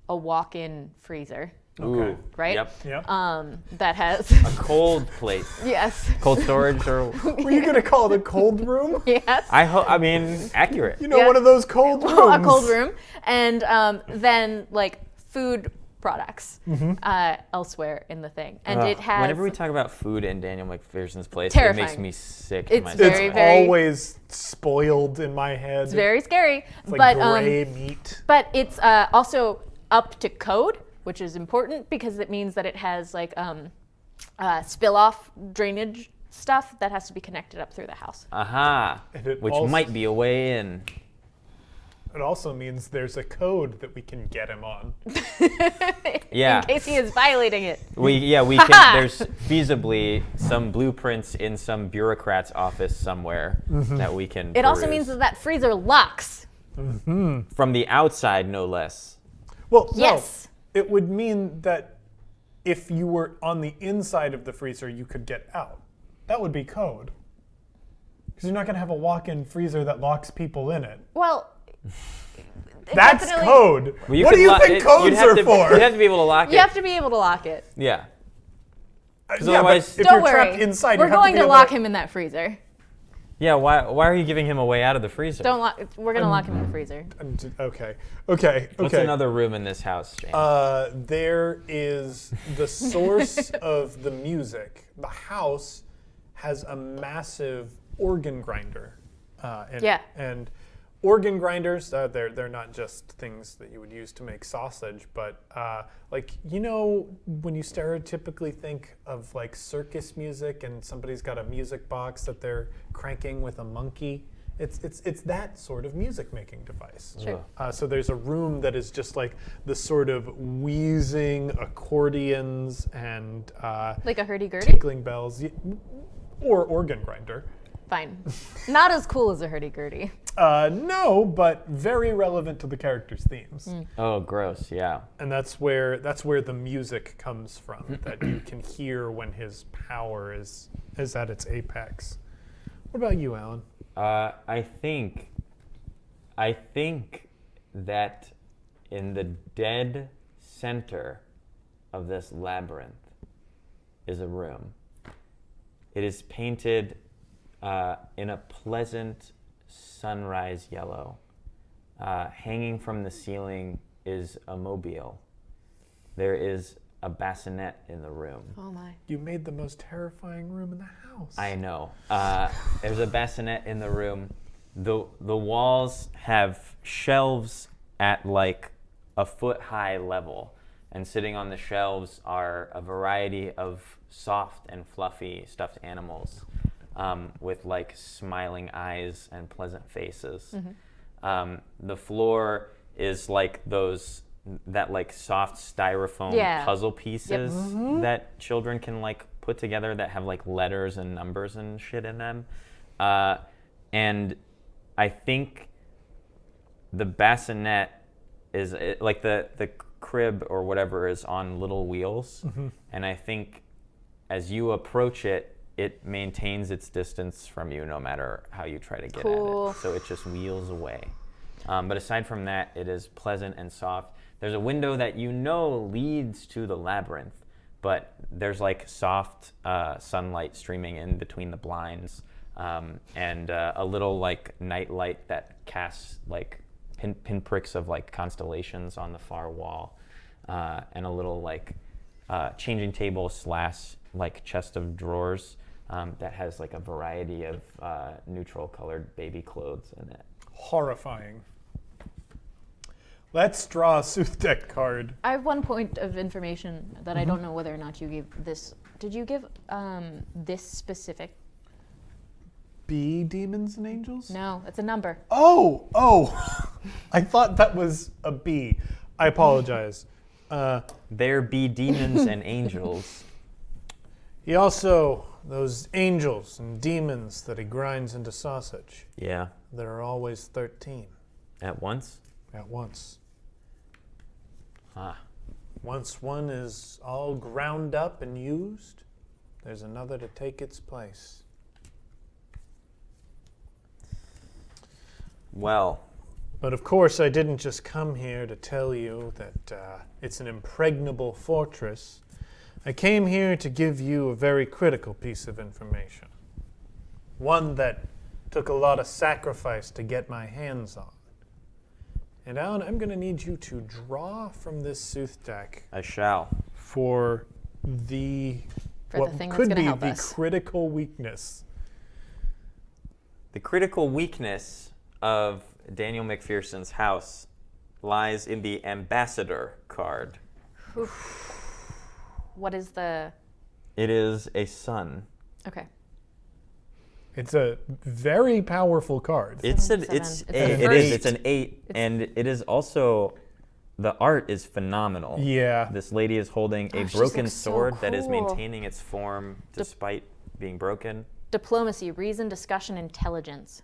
walk-in freezer, Okay. right? Yep. Yep. That has, A cold plate. yes, Cold storage or Were you gonna call it a cold room? yes. I mean accurate. You know, Yeah. one of those cold rooms. A cold room, and then like food products elsewhere in the thing, and it has. Whenever we talk about food in Daniel McPherson's place, Terrifying. it makes me sick. It's to my very, It's stomach. very- always spoiled in my head. It's very scary, It's like but gray meat. but it's also up to code, which is important because it means that it has like spill off drainage stuff that has to be connected up through the house. Aha. And it Which also- might be a way in. It also means there's a code that we can get him on. Yeah. In case he is violating it. We can. There's feasibly some blueprints in some bureaucrat's office somewhere that we can. It also peruse. means that freezer locks. From the outside, no less. Well, Yes. no, it would mean that if you were on the inside of the freezer, you could get out. That would be code. Because you're not going to have a walk-in freezer that locks people in it. Well, That's definitely- code. Well, What do could you lo- think you'd codes have are to- for? You'd have to be able to lock it. You have to be able to lock it. Yeah. Yeah, but otherwise- if Don't you're worry. trapped inside, We're you have going to, to be able lock him in that freezer. Yeah. Why are you giving him a way out of the freezer? Don't lock. We're gonna lock him in the freezer. Okay. What's another room in this house, James? There is the source of the music. The house has a massive organ grinder. Yeah. And organ grinders, they're not just things that you would use to make sausage, but like, you know, when you stereotypically think of like circus music and somebody's got a music box that they're cranking with a monkey, it's that sort of music making device. Sure. So there's a room that is just like the sort of wheezing accordions and Like a hurdy-gurdy? tinkling bells, or organ grinder. Fine. Not as cool as a hurdy-gurdy. No, but very relevant to the characters' themes. Oh, gross. Yeah. And that's where the music comes from, that you can hear when his power is at its apex. What about you, Alan? I think that in the dead center of this labyrinth is a room. It is painted in a pleasant sunrise yellow. Hanging from the ceiling is a mobile. There is a bassinet in the room. Oh my. You made the most terrifying room in the house. I know. There's a bassinet in the room. The walls have shelves at like a foot-high level, and sitting on the shelves are a variety of soft and fluffy stuffed animals with like smiling eyes and pleasant faces. The floor is like that like soft styrofoam puzzle pieces that children can like put together that have like letters and numbers and shit in them. And I think the bassinet is like the crib or whatever is on little wheels. And I think as you approach it, it maintains its distance from you no matter how you try to get at it. So it just wheels away. But aside from that, it is pleasant and soft. There's a window that you know leads to the labyrinth, but there's like soft sunlight streaming in between the blinds, and a little like night light that casts like pinpricks of like constellations on the far wall, and a little like changing table / like chest of drawers that has like a variety of neutral colored baby clothes in it. Horrifying. Let's draw a Sooth Deck card. I have one point of information that I don't know whether or not you gave this. Did you give this specific? B, demons and angels? No, it's a number. Oh. I thought that was a B. I apologize. There be demons and angels. He also, those angels and demons that he grinds into sausage, Yeah. that are always 13 At once? at once. Ah. Once one is all ground up and used, there's another to take its place. Well, But of course, I didn't just come here to tell you that it's an impregnable fortress. I came here to give you a very critical piece of information. One that took a lot of sacrifice to get my hands on. And Alan, I'm going to need you to draw from this sooth deck I shall. for the For what the thing that's could gonna be help the us. critical weakness. The critical weakness of Daniel McPherson's house lies in the ambassador card. What is the? It is a sun. Okay. It's a very powerful card. It's an Seven. it's It's a, the it is first- it's an 8 and it is also the art is phenomenal. Yeah. This lady is holding a she broken looks so sword that is cool. maintaining its form despite being broken. Diplomacy, reason, discussion, intelligence.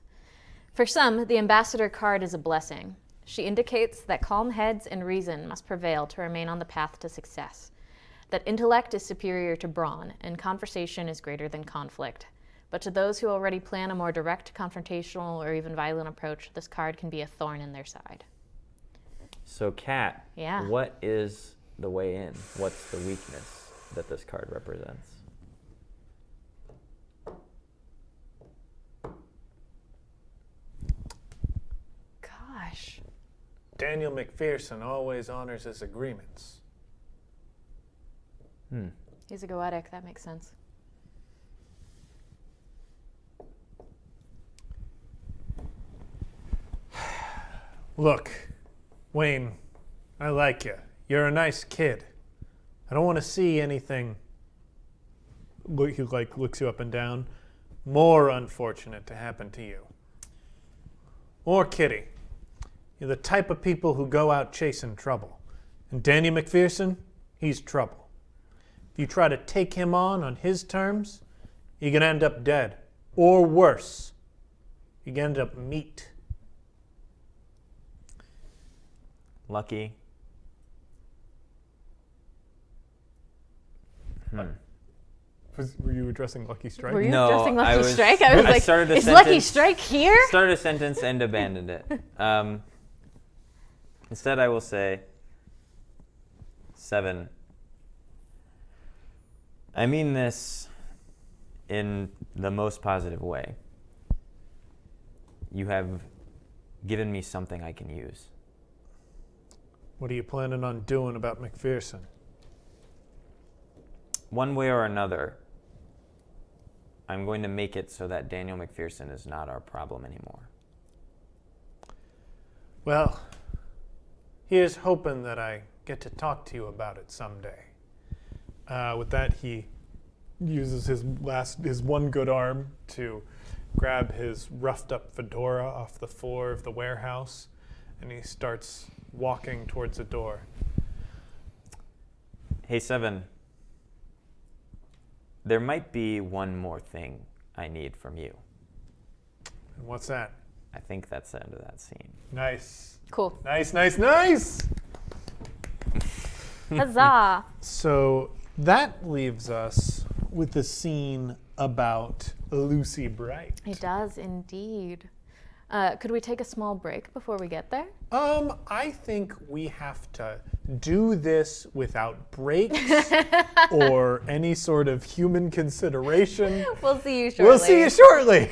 For some, the ambassador card is a blessing. She indicates that calm heads and reason must prevail to remain on the path to success, that intellect is superior to brawn, and conversation is greater than conflict. But to those who already plan a more direct, confrontational, or even violent approach, this card can be a thorn in their side. So Kat, Yeah. what is the way in? What's the weakness that this card represents? Gosh. Daniel McPherson always honors his agreements. He's a goetic, that makes sense. Look, Wayne, I like you. You're a nice kid. I don't want to see anything. He looks you up and down. More unfortunate to happen to you. Or Kitty. You're the type of people who go out chasing trouble. And Danny McPherson, he's trouble. If you try to take him on his terms, you're going to end up dead. Or worse, you're going to end up meat. Lucky. Were you addressing Lucky Strike? Were you No, addressing I Lucky was- Strike? I was I like, started a is Lucky sentence- Strike here? Started a sentence and abandoned it. Instead, I will say 7. I mean this in the most positive way. You have given me something I can use. What are you planning on doing about McPherson? One way or another, I'm going to make it so that Daniel McPherson is not our problem anymore. Well, here's hoping that I get to talk to you about it someday. With that, he uses his one good arm to grab his roughed up fedora off the floor of the warehouse, and he starts walking towards the door. Hey, 7. There might be one more thing I need from you. And what's that? I think that's the end of that scene. Nice. Cool. Nice, nice, nice! Huzzah. So that leaves us with the scene about Lucy Bright. It does indeed. Could we take a small break before we get there? I think we have to do this without breaks or any sort of human consideration. We'll see you shortly. We'll see you shortly.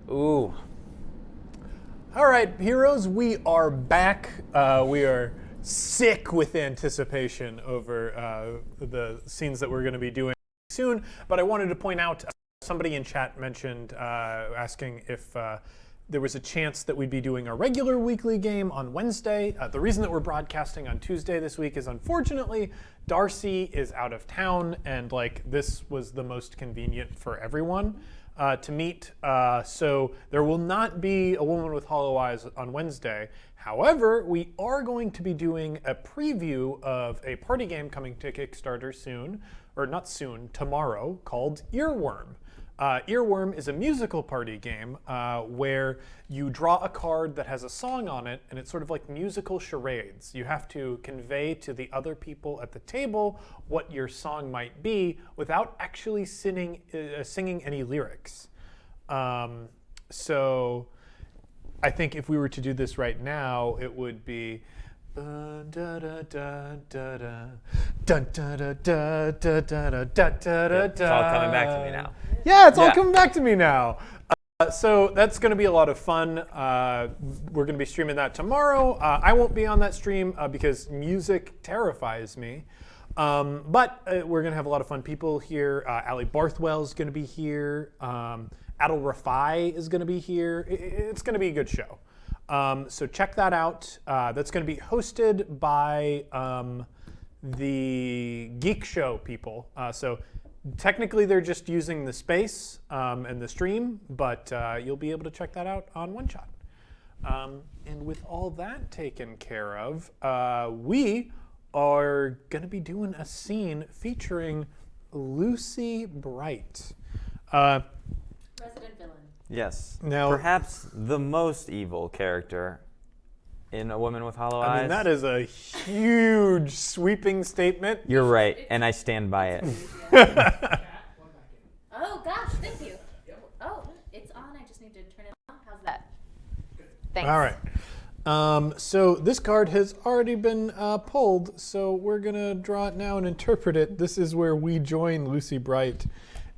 Ooh. All right, heroes, we are back. We are sick with anticipation over the scenes that we're going to be doing soon. But I wanted to point out, somebody in chat mentioned asking if there was a chance that we'd be doing our regular weekly game on Wednesday. The reason that we're broadcasting on Tuesday this week is, unfortunately, Darcy is out of town, and this was the most convenient for everyone to meet. So there will not be a Woman with Hollow Eyes on Wednesday. However, we are going to be doing a preview of a party game coming to Kickstarter soon, or not soon, tomorrow, called Earworm. Earworm is a musical party game where you draw a card that has a song on it, and it's sort of like musical charades. You have to convey to the other people at the table what your song might be without actually singing any lyrics. So I think if we were to do this right now, it would be dun da da da da da dun da da da da da da da. It's all coming back to me now. Yeah, it's all coming back to me now. So that's going to be a lot of fun. We're going to be streaming that tomorrow. I won't be on that stream because music terrifies me. But we're going to have a lot of fun people here. Ali Barthwell's going to be here. Adil Rafai is going to be here. It's going to be a good show. So check that out. That's going to be hosted by the Geek Show people. So technically they're just using the space and the stream, but you'll be able to check that out on One Shot. And with all that taken care of, we are going to be doing a scene featuring Lucy Bright. Resident villain. Yes. Now, perhaps the most evil character in A Woman with Hollow Eyes. I mean, that is a huge, sweeping statement. You're right, and I stand by it. Oh gosh, thank you. Oh, it's on. I just need to turn it on. How's that? Thanks. All right. So this card has already been pulled, so we're going to draw it now and interpret it. This is where we join Lucy Bright.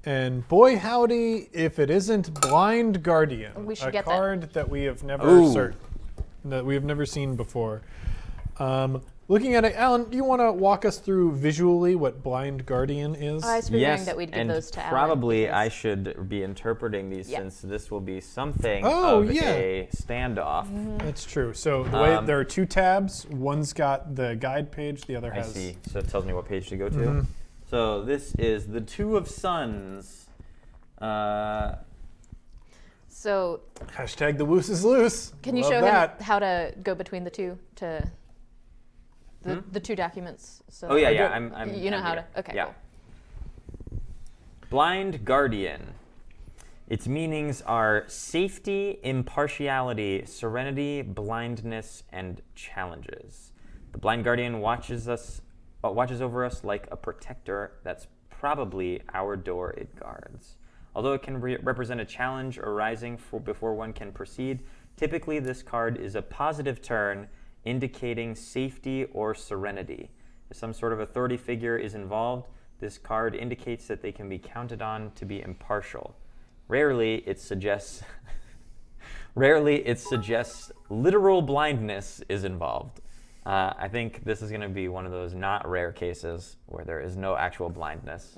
And boy howdy, if it isn't Blind Guardian, We should a get card that we have never seen before. Looking at it, Alan, do you want to walk us through visually what Blind Guardian is? I was figuring Yes, that we'd give and those to Alan. probably because- I should be interpreting these Yeah. since this will be something Oh, of yeah. a standoff. That's true. So the way there are two tabs. One's got the guide page, the other I has. see. So it tells me what page to go to. So this is the Two of Suns. So Hashtag the woos is loose. can you Love show that. him how to go between the two to the two documents? So Oh yeah, or yeah. do- I'm You know I'm how here. to. Okay. Yeah. Cool. Blind Guardian. Its meanings are safety, impartiality, serenity, blindness, and challenges. The Blind Guardian watches over us like a protector. That's probably our door it guards. Although it can represent a challenge arising before one can proceed, typically this card is a positive turn indicating safety or serenity. If some sort of authority figure is involved, this card indicates that they can be counted on to be impartial. Rarely it suggests literal blindness is involved. I think this is going to be one of those not rare cases where there is no actual blindness.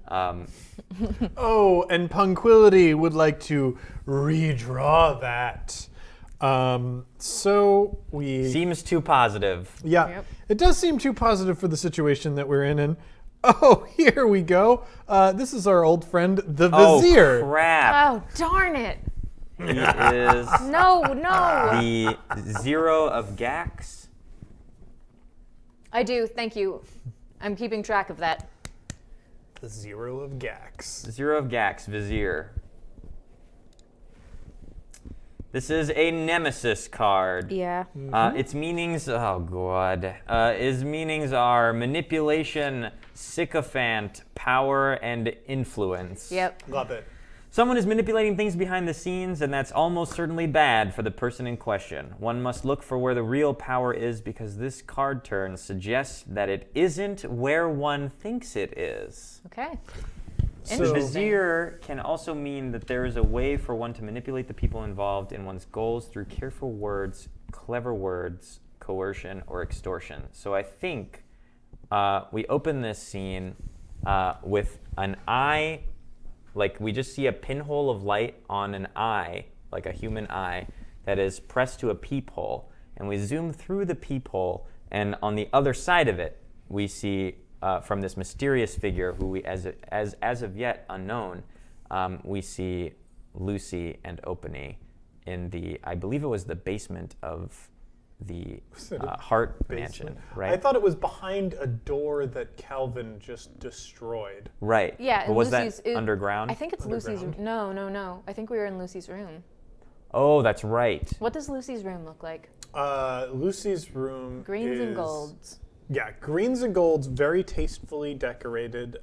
Oh, and Punquility would like to redraw that. So we... Seems too positive. Yeah, Yep. it does seem too positive for the situation that we're in. And oh, here we go. This is our old friend, the Vizier. Oh, crap. Oh darn it! He is No. the Zero of Gax. I do. Thank you. I'm keeping track of that. The Zero of Gax. Zero of Gax, Vizier. This is a Nemesis card. Yeah. Its meanings, oh god. Its meanings are manipulation, sycophant, power, and influence. Yep. Love it. Someone is manipulating things behind the scenes, and that's almost certainly bad for the person in question. One must look for where the real power is because this card turn suggests that it isn't where one thinks it is. Okay. The So- vizier can also mean that there is a way for one to manipulate the people involved in one's goals through careful words, clever words, coercion, or extortion. So I think we open this scene with an eye, like we just see a pinhole of light on an eye, like a human eye, that is pressed to a peephole. And we zoom through the peephole, and on the other side of it, we see from this mysterious figure who we, as of yet unknown, we see Lucy and Opany in the, I believe it was the basement of the Hart Mansion, right? I thought it was behind a door that Calvin just destroyed. Right. Yeah, But and was Lucy's that underground? I think it's Lucy's. No. I think we were in Lucy's room. Oh, that's right. What does Lucy's room look like? Lucy's room Greens and is- golds. Yeah, greens and golds, very tastefully decorated.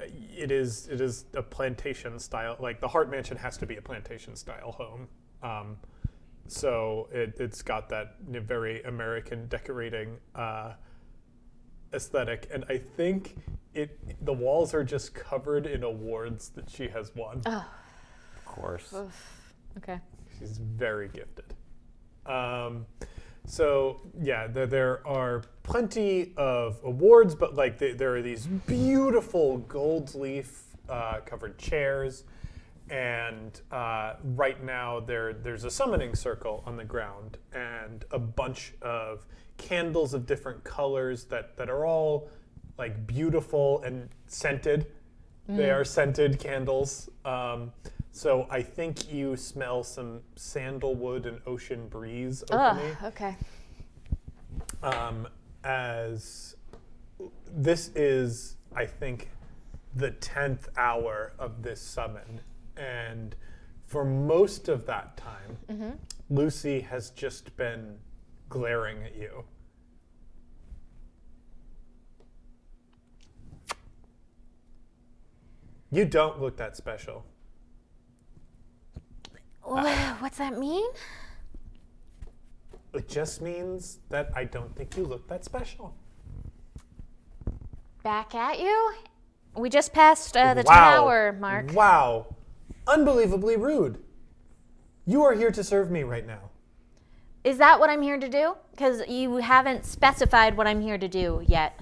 It is a plantation style. Like the Hart Mansion has to be a plantation style home. So it's got that very American decorating aesthetic, and I think the walls are just covered in awards that she has won. Oh, Of course. okay. She's very gifted. So yeah, there are plenty of awards, but like there are these beautiful gold leaf covered chairs, and right now there's a summoning circle on the ground and a bunch of candles of different colors that are all like beautiful and scented. They are scented candles. So I think you smell some sandalwood and ocean breeze, Opany. Okay. As this is, I think, the 10th hour of this summon. And for most of that time, Lucy has just been glaring at you. You don't look that special. What's that mean? It just means that I don't think you look that special. Back at you? We just passed the 10 Wow. hour mark. Wow. Unbelievably rude. You are here to serve me right now. Is that what I'm here to do? Because you haven't specified what I'm here to do yet.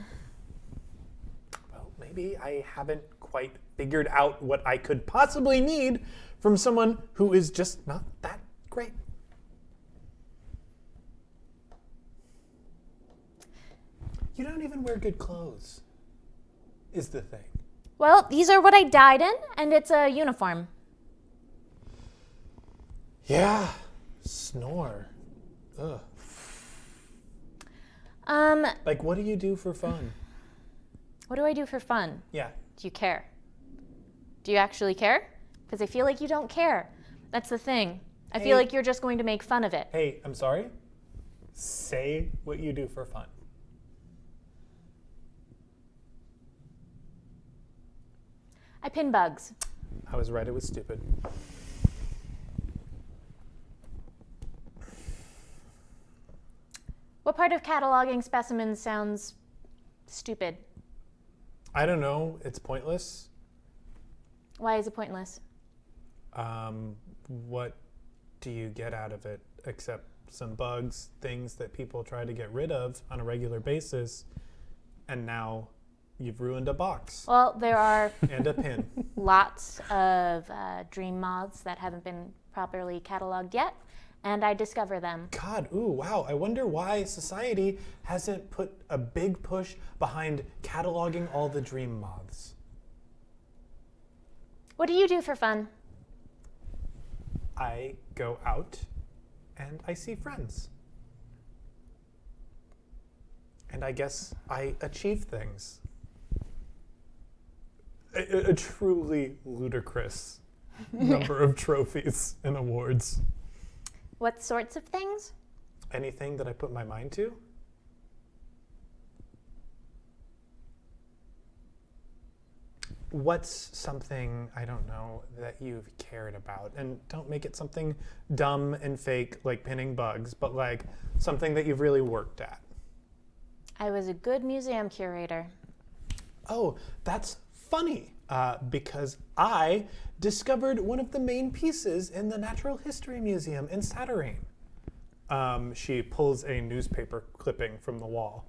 Well, maybe I haven't quite figured out what I could possibly need from someone who is just not that great. You don't even wear good clothes, is the thing. Well, these are what I died in, and it's a uniform. Yeah, snore. Ugh. Like, what do you do for fun? What do I do for fun? Yeah. Do you care? Do you actually care? Because I feel like you don't care. That's the thing. I feel Hey. like you're just going to make fun of it. Hey, I'm sorry? Say what you do for fun. I pin bugs. I was right, it was stupid. What part of cataloging specimens sounds stupid? I don't know, it's pointless. Why is it pointless? What do you get out of it except some bugs, things that people try to get rid of on a regular basis, and now you've ruined a box Well, there are and a pin. lots of dream moths that haven't been properly cataloged yet, and I discover them. God, ooh, wow. I wonder why society hasn't put a big push behind cataloging all the dream moths. What do you do for fun? I go out and I see friends. And I guess I achieve things. A truly ludicrous number of trophies and awards. What sorts of things? Anything that I put my mind to? What's something, I don't know, that you've cared about? And don't make it something dumb and fake like pinning bugs, but like something that you've really worked at. I was a good museum curator. Oh, that's funny because I discovered one of the main pieces in the Natural History Museum in Saturnine. She pulls a newspaper clipping from the wall.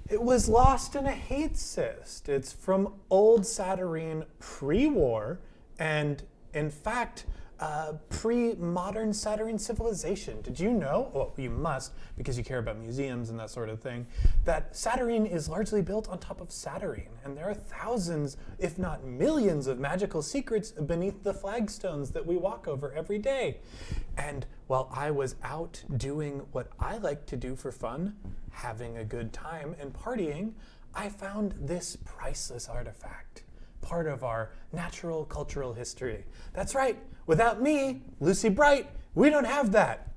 It was lost in a hate cyst. It's from old Saturnine pre-war, and in fact, pre-modern Saturnine civilization. Did you know? Well, you must, because you care about museums and that sort of thing, that Saturnine is largely built on top of Saturnine, and there are thousands, if not millions, of magical secrets beneath the flagstones that we walk over every day. And while I was out doing what I like to do for fun, having a good time and partying, I found this priceless artifact, part of our natural cultural history. That's right, without me, Lucy Bright, we don't have that.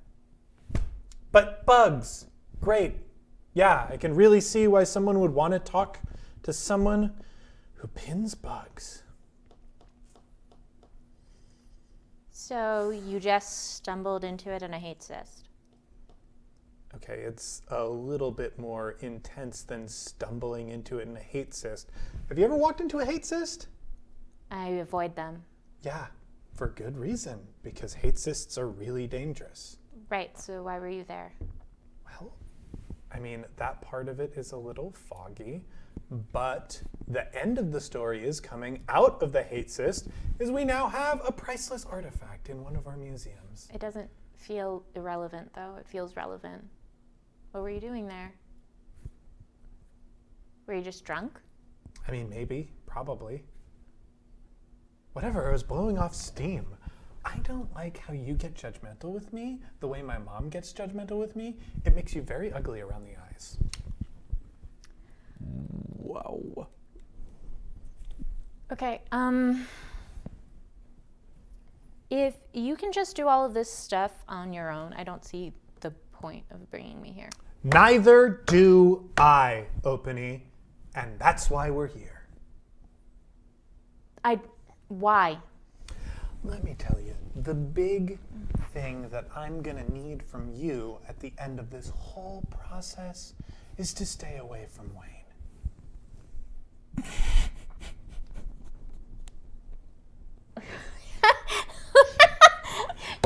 But bugs, great. Yeah, I can really see why someone would want to talk to someone who pins bugs. So you just stumbled into it in a hate cyst. Okay, it's a little bit more intense than stumbling into it in a hate cyst. Have you ever walked into a hate cyst? I avoid them. Yeah, for good reason, because hate cysts are really dangerous. Right, so why were you there? Well, I mean, that part of it is a little foggy, but the end of the story is coming out of the hate cyst is we now have a priceless artifact in one of our museums. It doesn't feel irrelevant, though. It feels relevant. What were you doing there? Were you just drunk? I mean, maybe, probably. Whatever, I was blowing off steam. I don't like how you get judgmental with me, the way my mom gets judgmental with me. It makes you very ugly around the eyes. Wow. Okay, if you can just do all of this stuff on your own, I don't see the point of bringing me here. Neither do I, Openy, and that's why we're here. Why? Let me tell you, the big thing that I'm gonna need from you at the end of this whole process is to stay away from Wayne.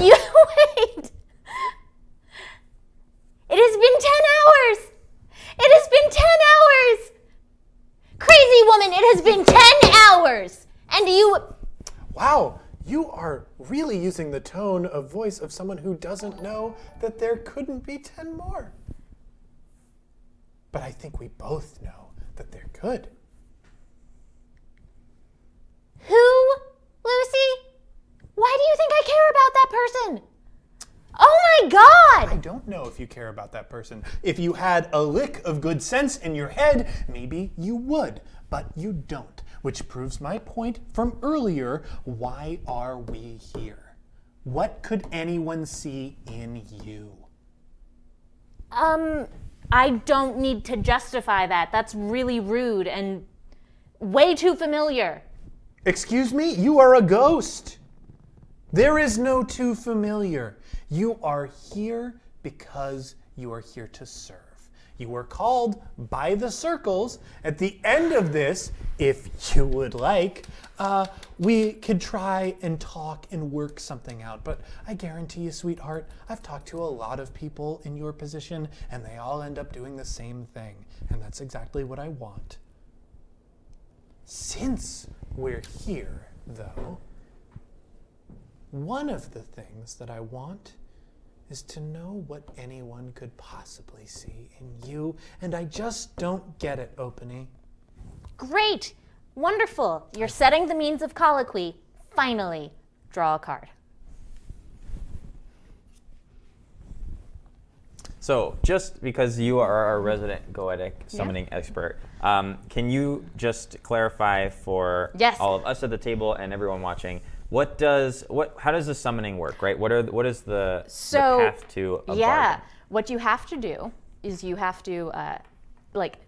You wait! It has been 10 hours! It has been 10 hours! Crazy woman, it has been 10 hours! And you... Wow, you are really using the tone of voice of someone who doesn't know that there couldn't be 10 more. But I think we both know that there could. Who? Lucy? Why do you think I care about that person? Oh my God! I don't know if you care about that person. If you had a lick of good sense in your head, maybe you would, but you don't. Which proves my point from earlier. Why are we here? What could anyone see in you? I don't need to justify that. That's really rude and way too familiar. Excuse me? You are a ghost. There is no too familiar. You are here because you are here to serve. You were called by the circles. At the end of this, if you would like, we could try and talk and work something out. But I guarantee you, sweetheart, I've talked to a lot of people in your position, and they all end up doing the same thing. And that's exactly what I want. Since we're here, though, one of the things that I want is to know what anyone could possibly see in you, and I just don't get it, Openy. Great! Wonderful! You're setting the means of colloquy. Finally, draw a card. So, just because you are our resident goetic summoning expert, can you just clarify for all of us at the table and everyone watching, how does the summoning work, right? What is the path to a bargain? What you have to do is you have to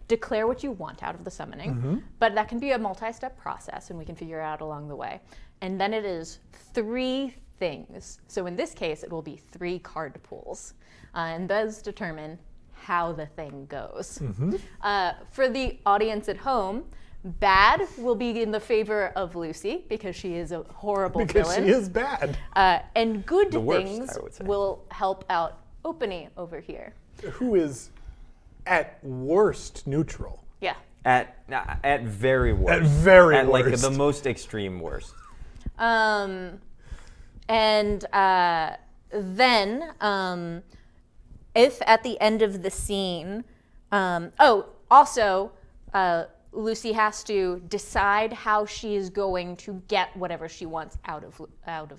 declare what you want out of the summoning, but that can be a multi-step process, and we can figure it out along the way. And then it is 3 things. So in this case, it will be 3 card pools, and those determine how the thing goes. For the audience at home, Bad will be in the favor of Lucy because she is a horrible Because villain. she is bad. And good The worst, things I would say. will help out Openy over here. Who is at worst neutral. Yeah. At very worst. At very At like worst. the most extreme worst. And then, if at the end of the scene, Lucy has to decide how she is going to get whatever she wants out of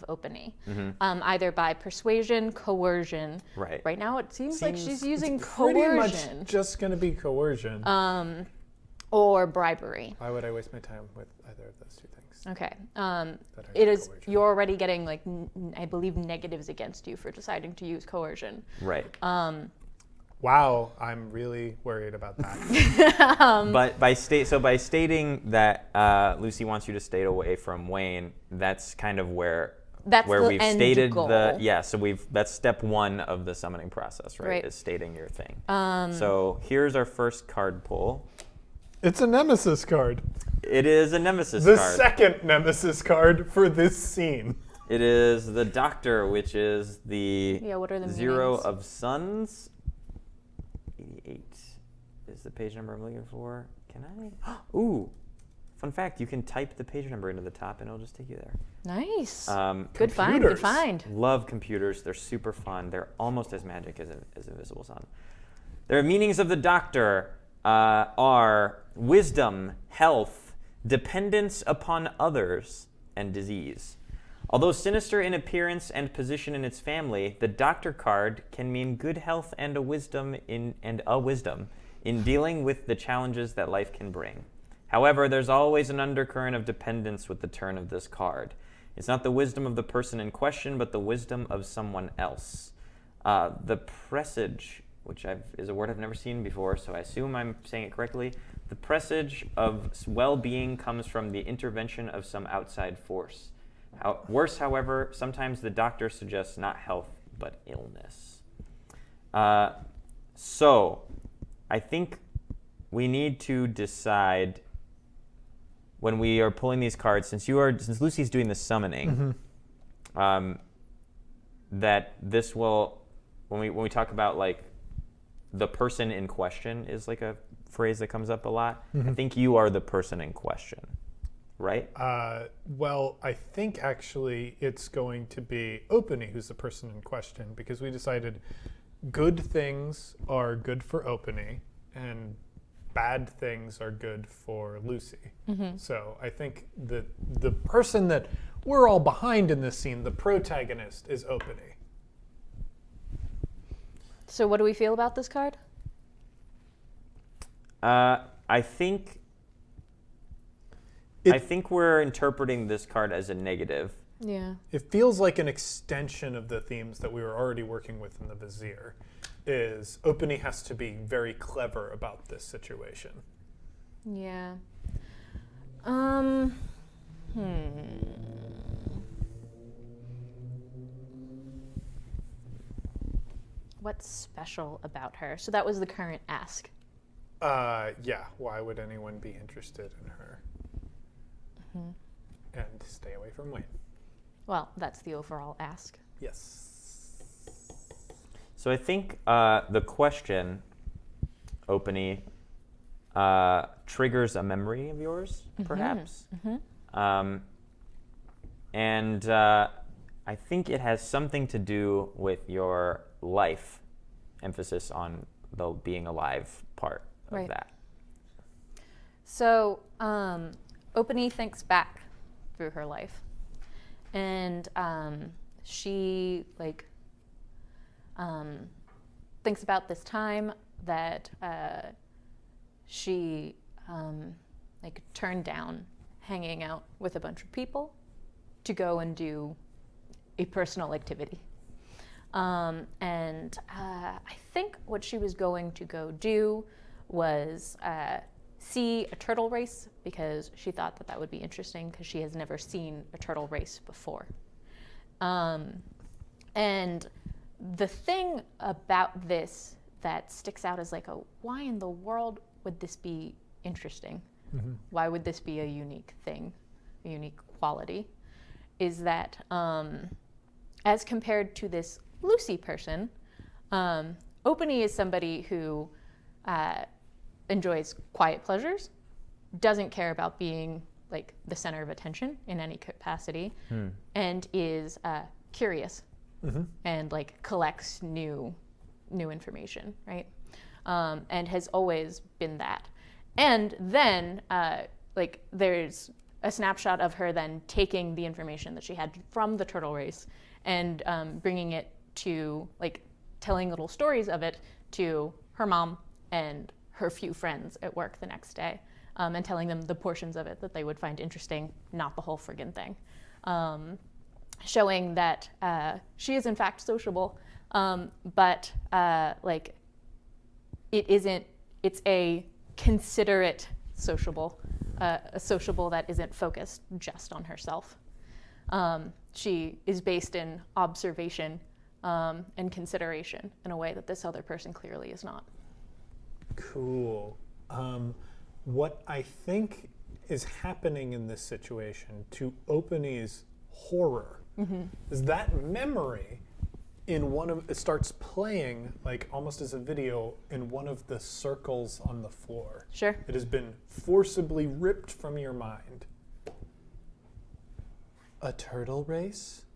Openy, either by persuasion, coercion. Right. Right now, it seems like she's using Pretty coercion much just going to be coercion. or bribery. Why would I waste my time with either of those two things? Okay. are It is. coercion. You're already getting like I believe negatives against you for deciding to use coercion. Right. Wow, I'm really worried about that. But by stating that Lucy wants you to stay away from Wayne, that's kind of where That's the we've end stated goal. that's step one of the summoning process, right? Right. Is stating your thing. So here's our first card pull. It's a nemesis card. It is a nemesis The card. second nemesis card for this scene. It is the Doctor, which is the Yeah, what are the 0 meanings? of Suns. 88 is the page number I'm looking for. Can I? Ooh, fun fact, you can type the page number into the top and it'll just take you there. Nice. Good find. Good computers. find. Love computers. They're super fun. They're almost as magic as Invisible Sun. Their meanings of the Doctor are wisdom, health, dependence upon others, and disease. Although sinister in appearance and position in its family, the Doctor card can mean good health and a wisdom in dealing with the challenges that life can bring. However, there's always an undercurrent of dependence with the turn of this card. It's not the wisdom of the person in question, but the wisdom of someone else. The presage, which is a word I've never seen before, so I assume I'm saying it correctly. The presage of well-being comes from the intervention of some outside force. Worse, however, sometimes the Doctor suggests not health, but illness. So, I think we need to decide when we are pulling these cards, since Lucy's doing the summoning, that this will, when we talk about like the person in question is like a phrase that comes up a lot. I think you are the person in question, right? Well, I think actually it's going to be Openy who's the person in question, because we decided good things are good for Openy and bad things are good for Lucy. So I think that the person that we're all behind in this scene, the protagonist, is Openy. So what do we feel about this card? I think we're interpreting this card as a negative. Yeah. It feels like an extension of the themes that we were already working with in the Vizier. Is Openy has to be very clever about this situation. Yeah. What's special about her? So that was the current ask. Yeah, why would anyone be interested in her? And stay away from Wayne. Well, that's the overall ask. Yes. So I think the question, Openy, triggers a memory of yours, perhaps. And I think it has something to do with your life, emphasis on the being alive part of Right. that. So Openy thinks back through her life, and she thinks about this time that she turned down hanging out with a bunch of people to go and do a personal activity. And I think what she was going to go do was see a turtle race, because she thought that would be interesting because she has never seen a turtle race before. And the thing about this that sticks out as why in the world would this be interesting why would this be a unique thing, a unique quality, is that as compared to this Lucy person, Openy is somebody who enjoys quiet pleasures, doesn't care about being like the center of attention in any capacity, and is curious and like collects new information, right? And has always been that. And then like there's a snapshot of her then taking the information that she had from the turtle race and bringing it to, like, telling little stories of it to her mom and her few friends at work the next day, and telling them the portions of it that they would find interesting, not the whole friggin' thing. Showing that she is in fact sociable, but like it's a considerate sociable, a sociable that isn't focused just on herself. She is based in observation and consideration in a way that this other person clearly is not. Cool. What I think is happening in this situation, to Openy's horror, is that memory in one of, it starts playing like almost as a video in one of the circles on the floor. Sure. It has been forcibly ripped from your mind. A turtle race?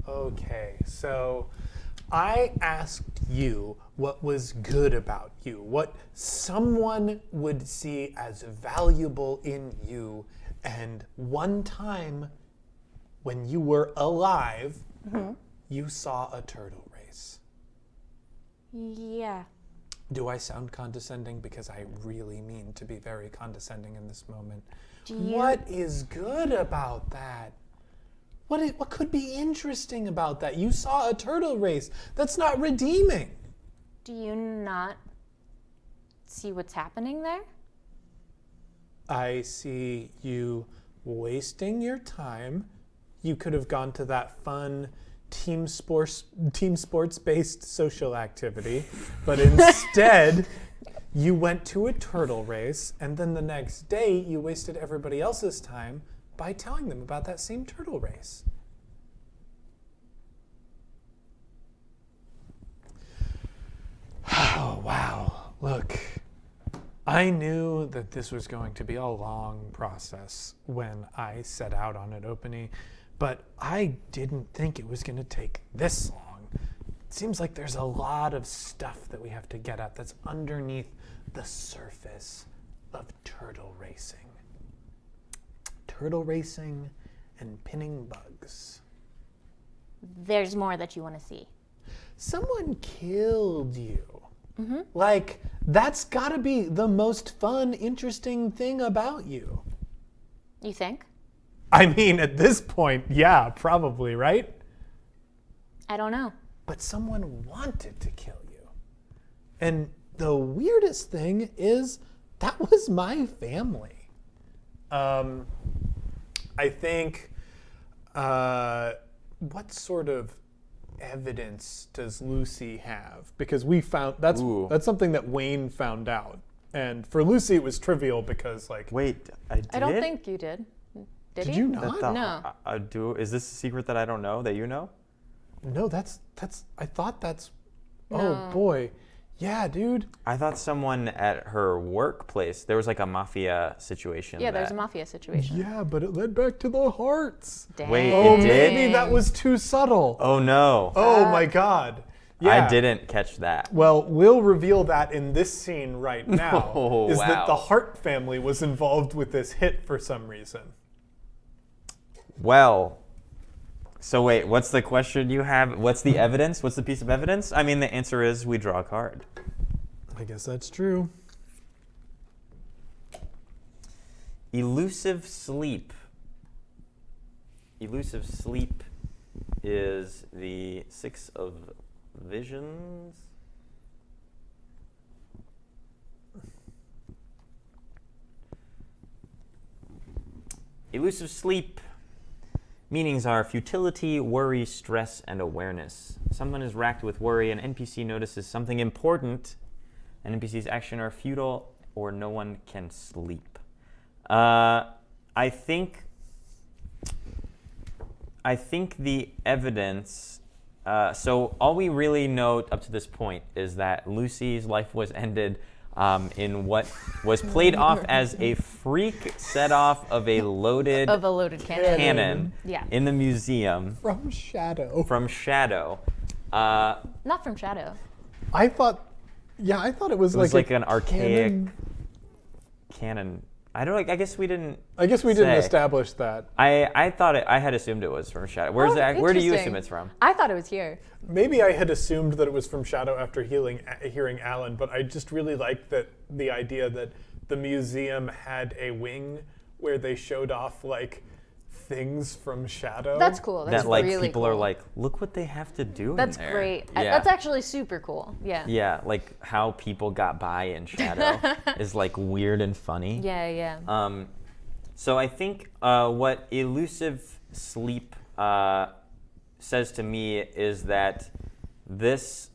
Okay, so I asked you what was good about you, what someone would see as valuable in you, and one time when you were alive, you saw a turtle race. Yeah. Do I sound condescending? Because I really mean to be very condescending in this moment. What is good about that? What could be interesting about that? You saw a turtle race. That's not redeeming. Do you not see what's happening there? I see you wasting your time. You could have gone to that fun team sports-based social activity, but instead you went to a turtle race, and then the next day you wasted everybody else's time by telling them about that same turtle race. Oh, wow. Look, I knew that this was going to be a long process when I set out on it, Openy, but I didn't think it was going to take this long. It seems like there's a lot of stuff that we have to get at that's underneath the surface of turtle racing. Turtle racing and pinning bugs. There's more that you want to see. Someone killed you. Like, that's gotta be the most fun, interesting thing about you. You think? I mean, at this point, yeah, probably, right? I don't know. But someone wanted to kill you. And the weirdest thing is that was my family. I think, what sort of evidence does Lucy have? Because we found, that's something that Wayne found out. And for Lucy, it was trivial because, like... Wait, I did? I don't think you did. Did Did you? you not? No. Is this a secret that I don't know, that you know? No, that's, I thought that's, No. oh boy. Yeah, dude. I thought someone at her workplace, there was like a mafia situation. Yeah, there's a mafia situation. Yeah, but it led back to the hearts. Dang. Wait, Oh, it did? maybe that was too subtle. Oh no. Oh my God. Yeah. I didn't catch that. Well, we'll reveal that in this scene right now. Oh, is that the wow. Hart family was involved with this hit for some reason. Well, so wait, what's the question you have? What's the evidence? What's the piece of evidence? I mean, the answer is we draw a card. I guess that's true. Elusive sleep. Elusive sleep is the 6 of visions. Elusive sleep meanings are futility, worry, stress, and awareness. Someone is racked with worry. An NPC notices something important An NPC's action are futile, or no one can sleep. I think the evidence. So all we really know up to this point is that Lucy's life was ended in what was played off as a freak set-off of a loaded cannon. Yeah. in the museum From Shadow. Not from Shadow. I thought it was It was like an archaic cannon. cannon. I guess we didn't. I guess we didn't say. establish that. I thought I had assumed it was from Shadow. Where do you Interesting. assume it's from? I thought it was here. Maybe I had assumed that it was from Shadow after hearing Alan, but I just really liked the idea that the museum had a wing where they showed off like things from Shadow. That's cool. That's That like really people cool. are like, look what they have to do That's in there. great. Yeah. That's actually super cool. Yeah. Yeah, like how people got by in Shadow is like weird and funny. Yeah. So I think what elusive sleep says to me is that this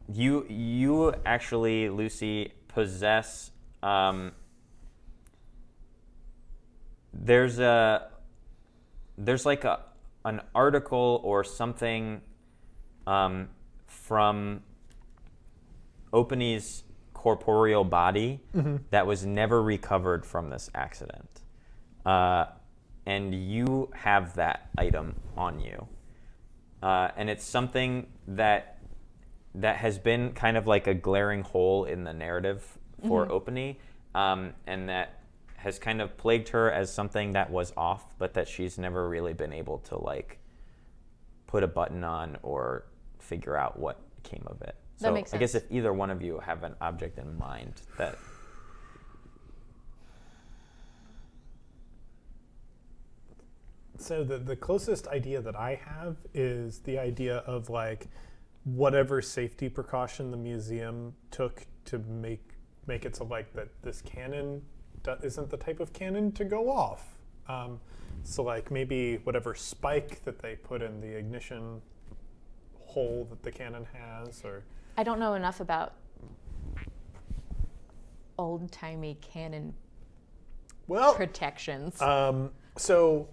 you actually, Lucy, possess there's like an article or something from Openi's corporeal body that was never recovered from this accident. And you have that item on you. And it's something that has been kind of like a glaring hole in the narrative for Openi, and that has kind of plagued her as something that was off, but that she's never really been able to like put a button on or figure out what came of it. So That makes sense. I guess if either one of you have an object in mind that. So the closest idea that I have is the idea of like whatever safety precaution the museum took to make it so like that this cannon isn't the type of cannon to go off. So like maybe whatever spike that they put in the ignition hole that the cannon has, or I don't know enough about old-timey cannon protections. So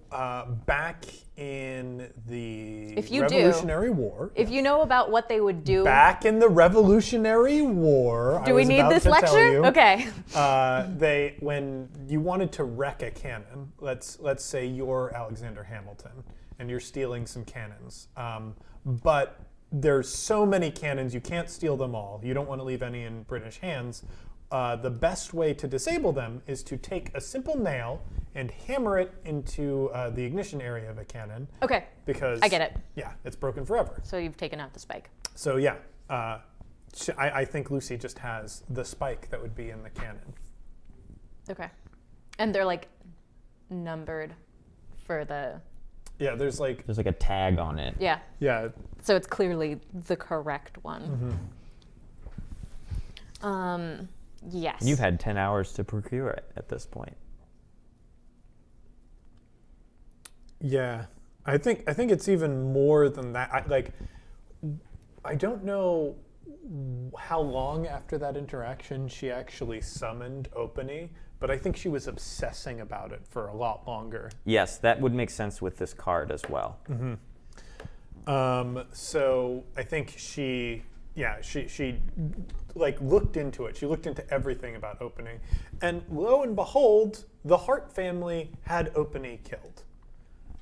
back in the If you Revolutionary War. If you know about what they would do, Back in the Revolutionary War. do we need this lecture? Okay. When you wanted to wreck a cannon, let's say you're Alexander Hamilton and you're stealing some cannons, but there's so many cannons you can't steal them all. You don't want to leave any in British hands. The best way to disable them is to take a simple nail and hammer it into the ignition area of a cannon. Okay. Because I get it. Yeah, it's broken forever. So you've taken out the spike. So yeah, I think Lucy just has the spike that would be in the cannon. Okay. And they're like numbered for the. Yeah, there's like a tag on it. Yeah. Yeah. So it's clearly the correct one. Yes. You've had 10 hours to procure it at this point. Yeah, I think it's even more than that. I don't know how long after that interaction she actually summoned Openi, but I think she was obsessing about it for a lot longer. Yes, that would make sense with this card as well. So I think she like looked into it. She looked into everything about Openi, and lo and behold, the Hart family had Openi killed.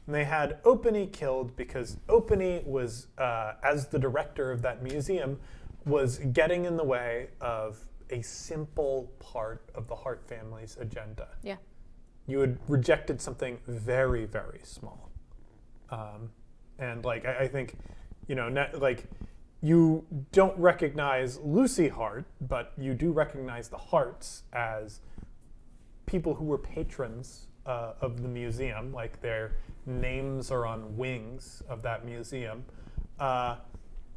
And they had Openi killed because Openi was, as the director of that museum, was getting in the way of a simple part of the Hart family's agenda. Yeah. You had rejected something very, very small. And like, I think, you don't recognize Lucy Hart, but you do recognize the Harts as people who were patrons of the museum, like their names are on wings of that museum,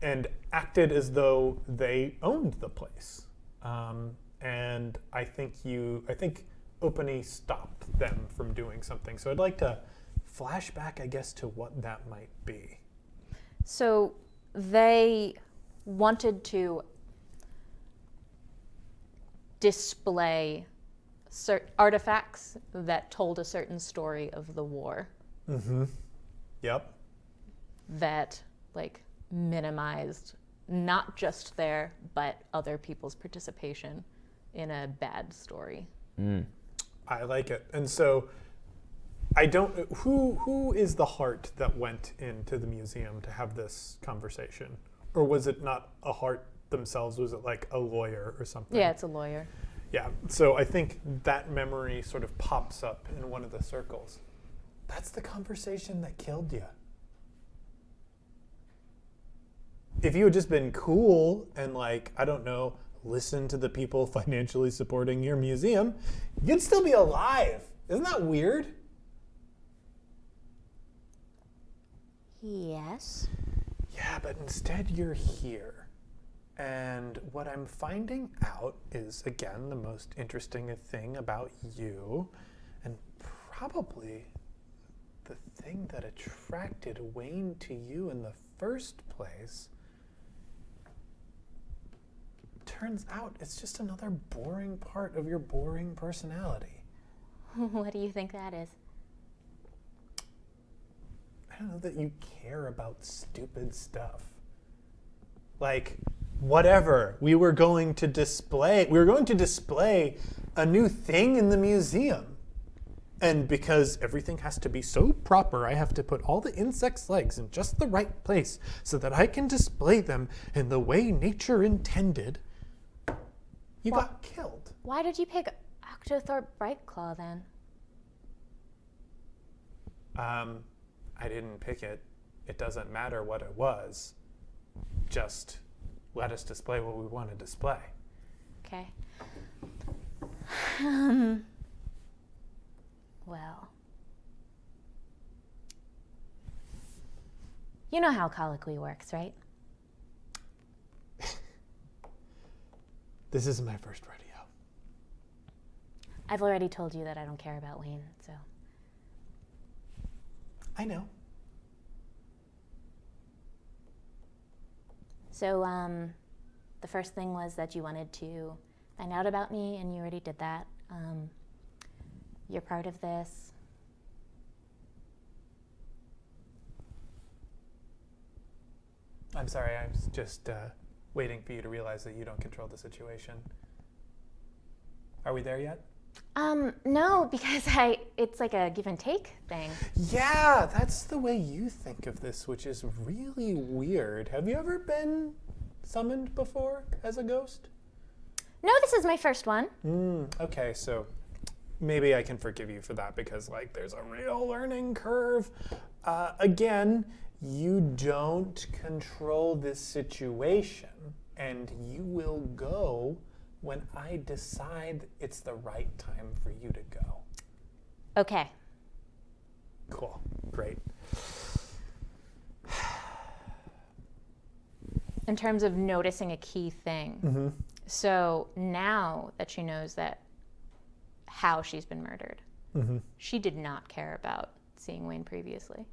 and acted as though they owned the place. And I think Openi stopped them from doing something. So I'd like to flash back, I guess, to what that might be. So they wanted to display artifacts that told a certain story of the war. Mm-hmm. Yep. That like minimized not just their but other people's participation in a bad story. I like it. And so I don't who is the heart that went into the museum to have this conversation? Or was it not a heart themselves? Was it like a lawyer or something? Yeah, it's a lawyer. Yeah. So I think that memory sort of pops up in one of the circles. That's the conversation that killed you. If you had just been cool and like, I don't know, listen to the people financially supporting your museum, you'd still be alive. Isn't that weird? Yes. Yeah, but instead you're here. And what I'm finding out is, again, the most interesting thing about you, and probably the thing that attracted Wayne to you in the first place. Turns out it's just another boring part of your boring personality. What do you think that is? I don't know, that you care about stupid stuff. Like, whatever. We were going to display a new thing in the museum. And because everything has to be so proper, I have to put all the insects' legs in just the right place so that I can display them in the way nature intended. You got killed. Why did you pick Octothorpe Brightclaw then? I didn't pick it. It doesn't matter what it was. Just let us display what we want to display. Okay. Well. You know how colloquy works, right? This isn't my first rodeo. I've already told you that I don't care about Wayne, so. I know. So, the first thing was that you wanted to find out about me, and you already did that. You're part of this. I'm sorry, I was just waiting for you to realize that you don't control the situation. Are we there yet? No, because it's like a give and take thing. Yeah, that's the way you think of this, which is really weird. Have you ever been summoned before as a ghost? No, this is my first one. Okay, so maybe I can forgive you for that because, like, there's a real learning curve. Again, you don't control this situation, and you will go when I decide it's the right time for you to go. Okay. Cool. Great. In terms of noticing a key thing. So now that she knows that how she's been murdered, she did not care about seeing Wayne previously.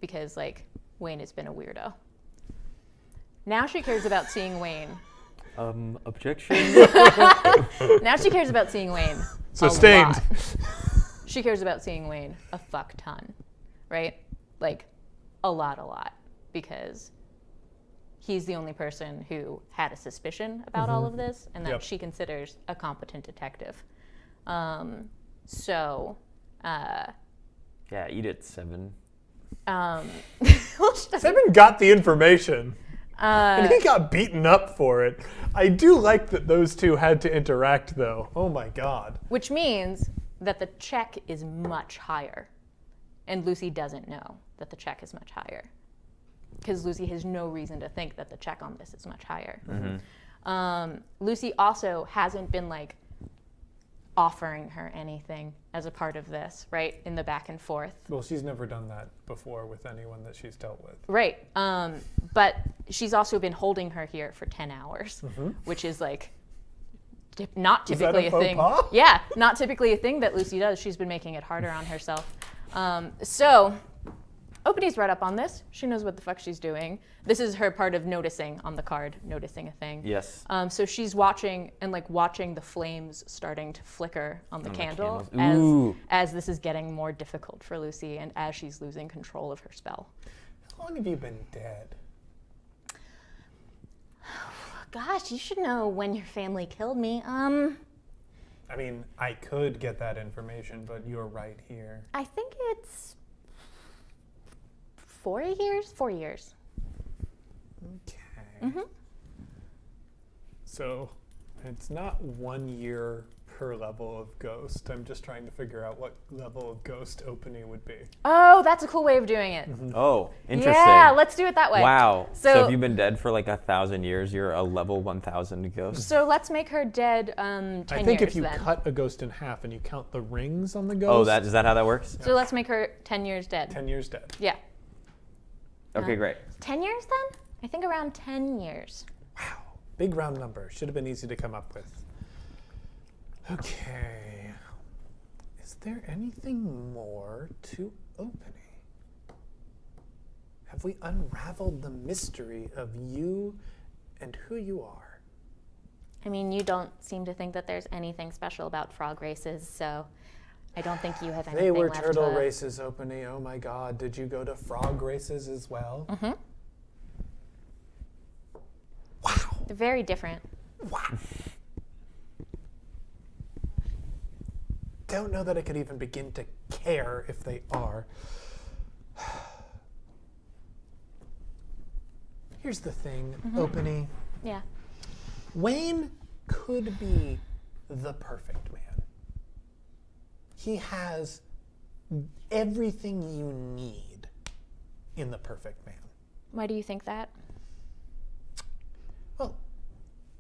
Because, like, Wayne has been a weirdo. Now she cares about seeing Wayne. Objection? Now she cares about seeing Wayne. Sustained. A lot. She cares about seeing Wayne a fuck ton, right? Like, a lot. Because he's the only person who had a suspicion about all of this, and that she considers a competent detective. Yeah, eat it, 7. Simon got the information. And he got beaten up for it. I do like that those two had to interact, though. Oh my god. Which means that the check is much higher. And Lucy doesn't know that the check is much higher. Because Lucy has no reason to think that the check on this is much higher. Lucy also hasn't been, like, offering her anything as a part of this, right? In the back and forth. Well, she's never done that before with anyone that she's dealt with. Right. But she's also been holding her here for 10 hours, which is, like, not typically Is that a faux thing. pas? Yeah, not typically a thing that Lucy does. She's been making it harder on herself. So Opie's read up on this. She knows what the fuck she's doing. This is her part of noticing on the card, noticing a thing. Yes. So she's watching the flames starting to flicker on the candle Ooh. as this is getting more difficult for Lucy and as she's losing control of her spell. How long have you been dead? Gosh, you should know when your family killed me. I mean, I could get that information, but you're right here. I think it's 4 years? 4 years. Okay. So it's not 1 year per level of ghost. I'm just trying to figure out what level of ghost opening would be. Oh, that's a cool way of doing it. Oh, interesting. Yeah, let's do it that way. Wow. So So if you've been dead for like 1,000 years, you're a level 1,000 ghost. So let's make her dead 10 I think years if you then. cut a ghost in half and you count the rings on the Oh, ghost, is that how that works? So let's make her 10 years dead. 10 years dead. Yeah. Okay, great. 10 years then? I think around 10 years. Wow. Big round number. Should have been easy to come up with. Okay. Is there anything more to opening? Have we unraveled the mystery of you and who you are? I mean, you don't seem to think that there's anything special about frog races, so I don't think you have anything They were left turtle to... races, Openy. Oh my god. Did you go to frog races as well? Wow. They're very different. Wow. Don't know that I could even begin to care if they are. Here's the thing, Openy. Yeah. Wayne could be the perfect man. He has everything you need in the perfect man. Why do you think that? Well,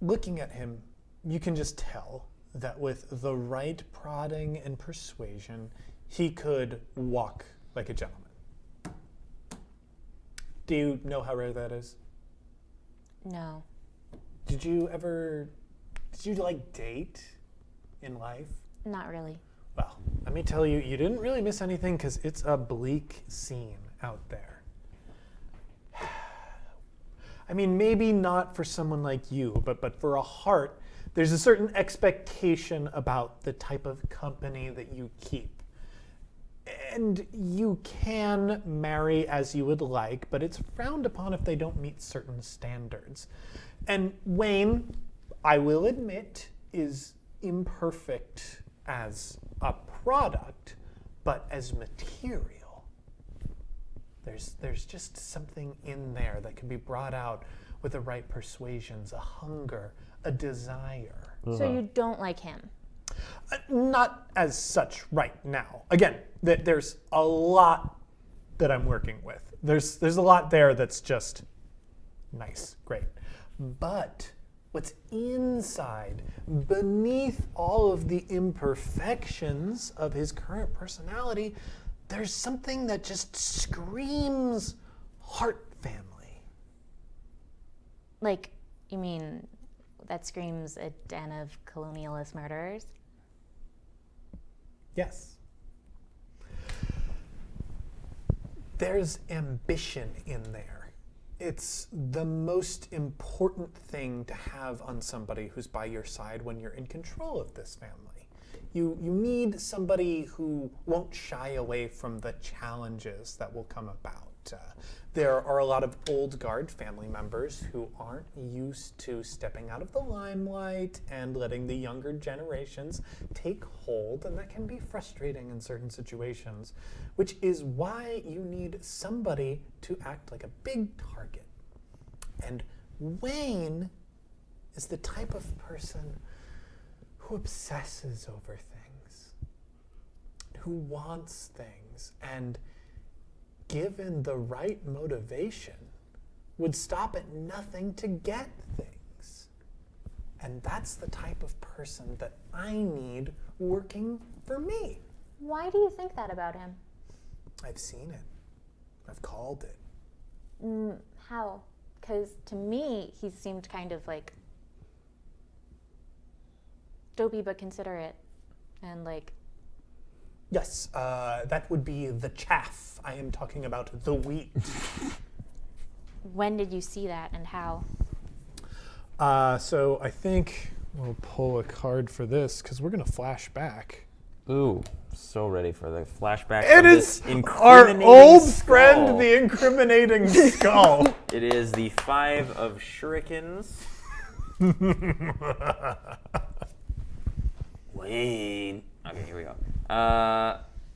looking at him, you can just tell that with the right prodding and persuasion, he could walk like a gentleman. Do you know how rare that is? No. Did you like date in life? Not really. Well, let me tell you, you didn't really miss anything because it's a bleak scene out there. I mean, maybe not for someone like you, but for a heart, there's a certain expectation about the type of company that you keep. And you can marry as you would like, but it's frowned upon if they don't meet certain standards. And Wayne, I will admit, is imperfect as a product, but as material. There's just something in there that can be brought out with the right persuasions, a hunger, a desire. So you don't like him? Not as such right now. Again, there's a lot that I'm working with. There's a lot there that's just nice, great. But what's inside, beneath all of the imperfections of his current personality, there's something that just screams heart family. Like, you mean that screams a den of colonialist murderers? Yes. There's ambition in there. It's the most important thing to have on somebody who's by your side when you're in control of this family. You need somebody who won't shy away from the challenges that will come about. There are a lot of old guard family members who aren't used to stepping out of the limelight and letting the younger generations take hold, and that can be frustrating in certain situations, which is why you need somebody to act like a big target. And Wayne is the type of person who obsesses over things, who wants things, and given the right motivation, would stop at nothing to get things. And that's the type of person that I need working for me. Why do you think that about him? I've seen it. I've called it. How? Because to me, he seemed kind of like dopey but considerate, and like... Yes, that would be the chaff. I am talking about the wheat. When did you see that and how? So I think we'll pull a card for this because we're going to flash back. Ooh, so ready for the flashback. It of is this our incriminating old skull. friend, the incriminating skull. It is the 5 of shurikens. Wayne. Okay, here we go.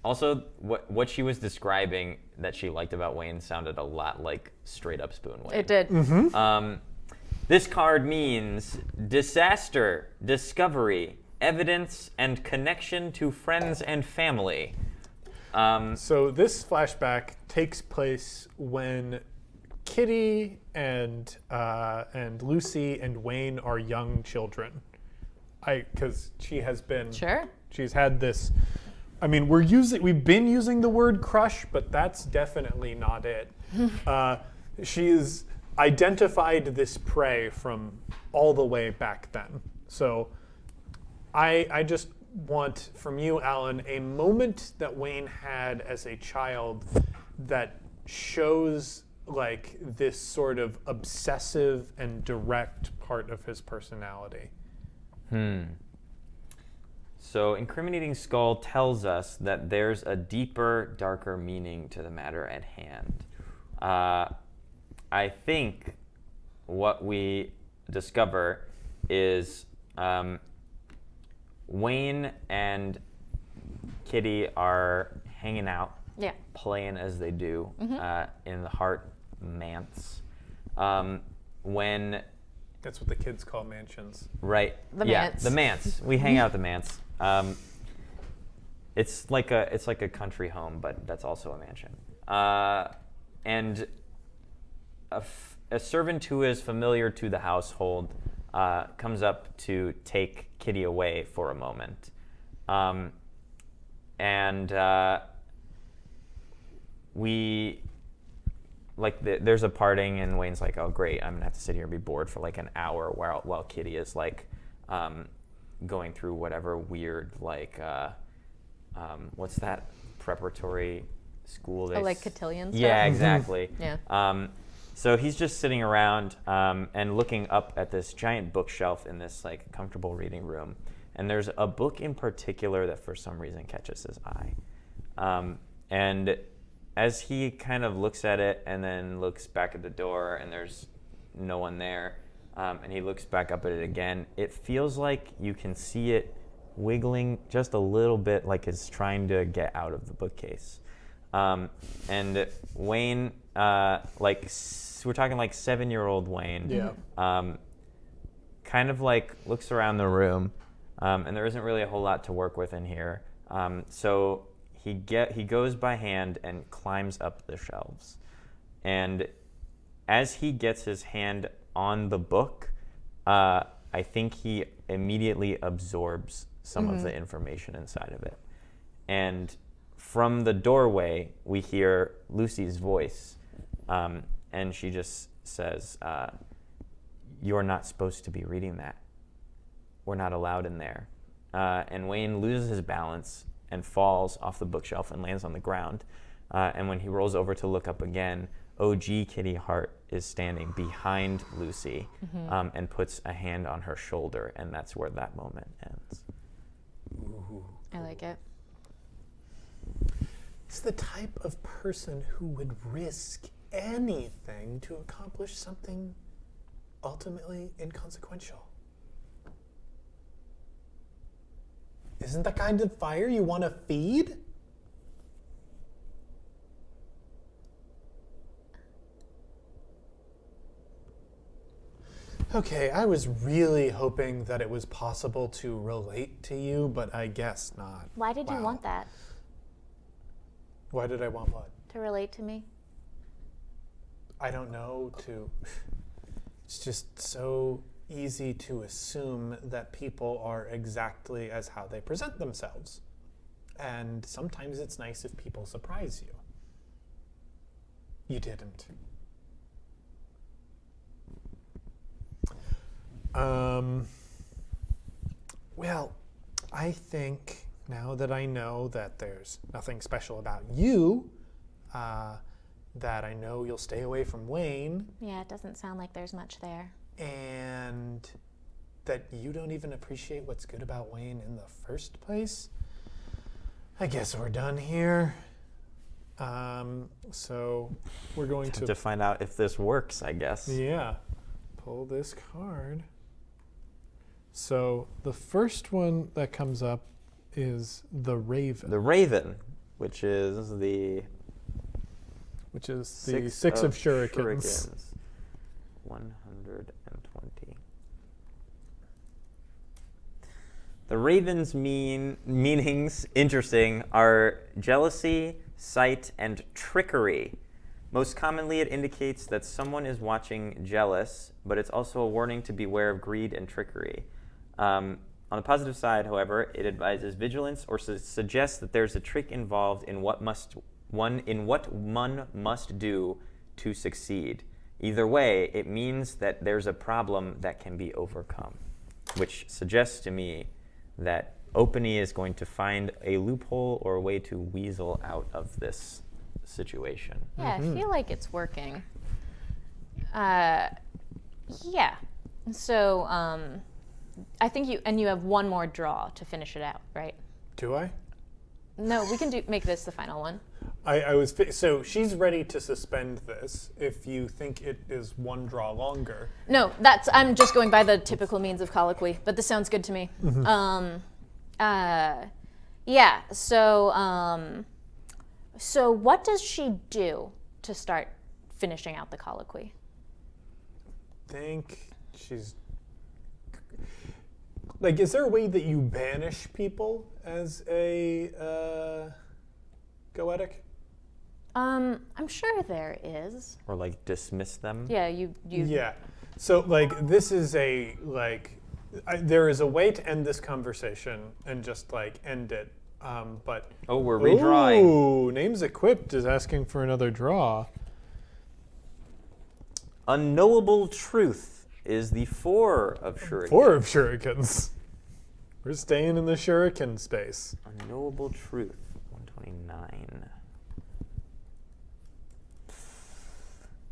Also, what she was describing that she liked about Wayne sounded a lot like straight up Spoon Wayne. It did. This card means disaster, discovery, evidence, and connection to friends and family. So this flashback takes place when Kitty and Lucy and Wayne are young children. Because she has been. Sure. She's had this. I mean, we've been using the word crush, but that's definitely not it. She's identified this prey from all the way back then. So I just want from you, Alan, a moment that Wayne had as a child that shows like this sort of obsessive and direct part of his personality. So Incriminating Skull tells us that there's a deeper, darker meaning to the matter at hand. I think what we discover is Wayne and Kitty are hanging out, Yeah. playing as they do in the Heart Manse. When That's what the kids call mansions. Right. The yeah, manse. the manse. We hang out at the manse. It's like a country home, but that's also a mansion. And a servant who is familiar to the household comes up to take Kitty away for a moment, and we. There's a parting, and Wayne's like, "Oh, great! I'm gonna have to sit here and be bored for like an hour while Kitty is like going through whatever weird what's that preparatory school? Like cotillion stuff? Yeah, exactly. Yeah. So he's just sitting around and looking up at this giant bookshelf in this like comfortable reading room, and there's a book in particular that for some reason catches his eye, and as he kind of looks at it and then looks back at the door and there's no one there, and he looks back up at it again, it feels like you can see it wiggling just a little bit, like it's trying to get out of the bookcase. And Wayne, we're talking like 7-year-old Wayne, Yeah. kind of like looks around the room, and there isn't really a whole lot to work with in here. So he goes by hand and climbs up the shelves, and as he gets his hand on the book, I think he immediately absorbs some of the information inside of it. And from the doorway, we hear Lucy's voice, and she just says, "You're not supposed to be reading that. We're not allowed in there." And Wayne loses his balance and falls off the bookshelf and lands on the ground. And when he rolls over to look up again, OG Kitty Hart is standing behind Lucy and puts a hand on her shoulder, and that's where that moment ends. Ooh. I like it. It's the type of person who would risk anything to accomplish something ultimately inconsequential. Isn't that kind of fire you want to feed? Okay, I was really hoping that it was possible to relate to you, but I guess not. Why did you Wow. want that? Why did I want what? To relate to me? I don't know, it's just so easy to assume that people are exactly as how they present themselves. And sometimes it's nice if people surprise you. You didn't. Well, I think now that I know that there's nothing special about you, that I know you'll stay away from Wayne, Yeah, it doesn't sound like there's much there. and that you don't even appreciate what's good about Wayne in the first place, I guess we're done here. So we're going To find out if this works, I guess. Yeah, pull this card. So the first one that comes up is the Raven, The Raven, which is the six of shurikens. 120. The Raven's meanings, interesting, are jealousy, sight, and trickery. Most commonly, it indicates that someone is watching jealous, but it's also a warning to beware of greed and trickery. On the positive side, however, it advises vigilance or suggests that there's a trick involved in what one must do to succeed. Either way, it means that there's a problem that can be overcome, which suggests to me that Openy is going to find a loophole or a way to weasel out of this situation. Yeah, I feel like it's working. Yeah. So, I think you have one more draw to finish it out, right? Do I? No, we can make this the final one. So she's ready to suspend this if you think it is one draw longer. No, I'm just going by the typical means of colloquy, but this sounds good to me. Yeah. So what does she do to start finishing out the colloquy? Think she's like, is there a way that you banish people as a goetic? I'm sure there is. Or like dismiss them. Yeah, you. Yeah. So like this is there is a way to end this conversation and just like end it. But Oh, we're redrawing. Ooh, Names Equipped is asking for another draw. Unknowable truth is the 4 of shuriken. 4 of shurikens. We're staying in the shuriken space. Unknowable truth, 129.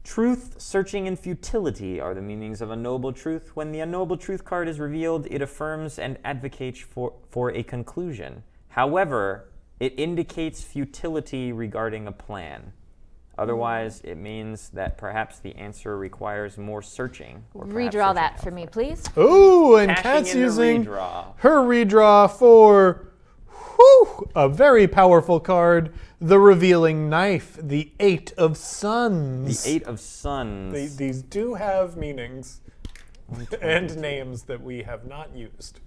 Truth, searching, and futility are the meanings of unknowable truth. When the unknowable truth card is revealed, it affirms and advocates for a conclusion. However, it indicates futility regarding a plan. Otherwise, it means that perhaps the answer requires more searching. Or Redraw that for me, please. Ooh, and Cashing Kat's in the using redraw. her redraw for a very powerful card, the Revealing Knife, the 8 of Suns. The 8 of Suns. These do have meanings and names that we have not used.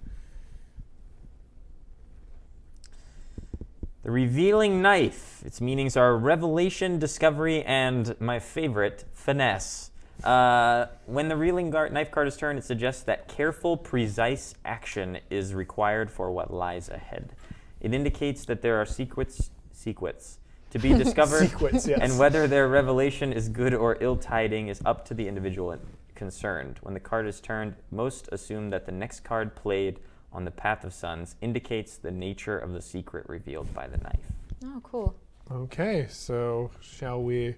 The Revealing Knife. Its meanings are revelation, discovery, and my favorite, finesse. When the Revealing Knife card is turned, it suggests that careful, precise action is required for what lies ahead. It indicates that there are secrets to be discovered, Secrets, yes. and whether their revelation is good or ill-tiding is up to the individual concerned. When the card is turned, most assume that the next card played on the Path of Suns indicates the nature of the secret revealed by the knife. Oh, cool. Okay, so shall we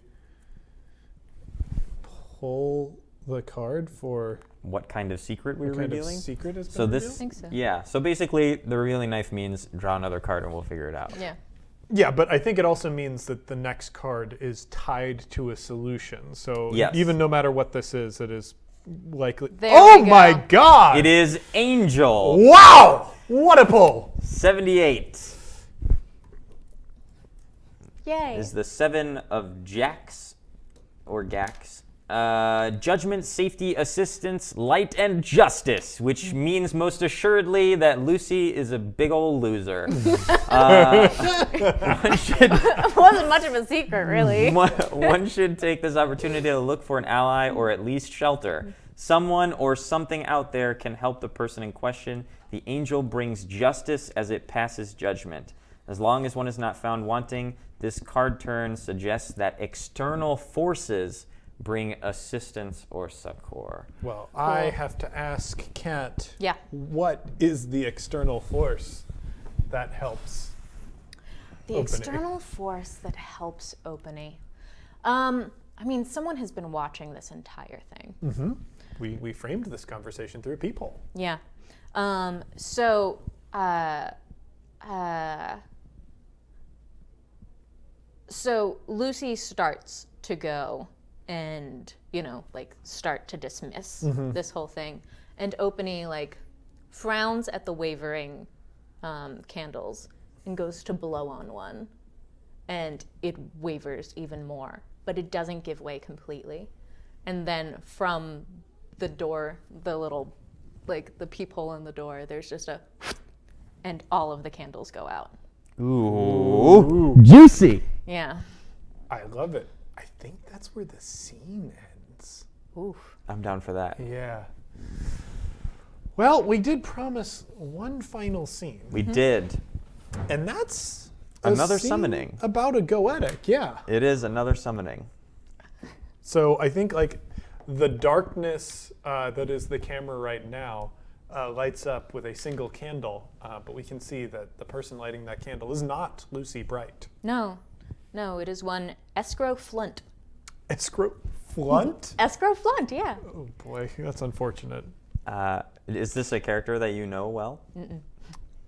pull the card for What kind of secret we're what kind revealing? of secret has been So this, I think so. yeah. So basically, the Revealing Knife means draw another card and we'll figure it out. Yeah. Yeah, but I think it also means that the next card is tied to a solution. So Yes. even no matter what this is, it is likely. There Oh we go. my God! It is Angel. Wow! What a pull! 78 Yay. is the 7 of Jacks or Gax. Judgment, safety, assistance, light, and justice, which means most assuredly that Lucy is a big old loser. One should It wasn't much of a secret, really. one should take this opportunity to look for an ally or at least shelter. Someone or something out there can help the person in question. The angel brings justice as it passes judgment. As long as one is not found wanting, this card turn suggests that external forces bring assistance or succor. Well, I have to ask Kat, Yeah. what is the external force that helps The Opening. external force that helps Opening. I mean, someone has been watching this entire thing. Mm-hmm. We framed this conversation through a peephole. Yeah. So Lucy starts to go and, start to dismiss this whole thing. And Openy, frowns at the wavering candles and goes to blow on one. And it wavers even more, but it doesn't give way completely. And then from the door, the little, the peephole in the door, there's just and all of the candles go out. Ooh. Juicy. Yeah. I love it. I think that's where the scene ends. Oof. I'm down for that. Yeah. Well, we did promise one final scene. We did. And that's Another scene summoning. About a goetic, yeah. It is another summoning. So I think the darkness that is the camera right now lights up with a single candle, but we can see that the person lighting that candle is not Lucy Bright. No, it is one Escrow Flunt. Escrow Flunt? Escrow Flunt, yeah. Oh boy, that's unfortunate. Is this a character that you know well?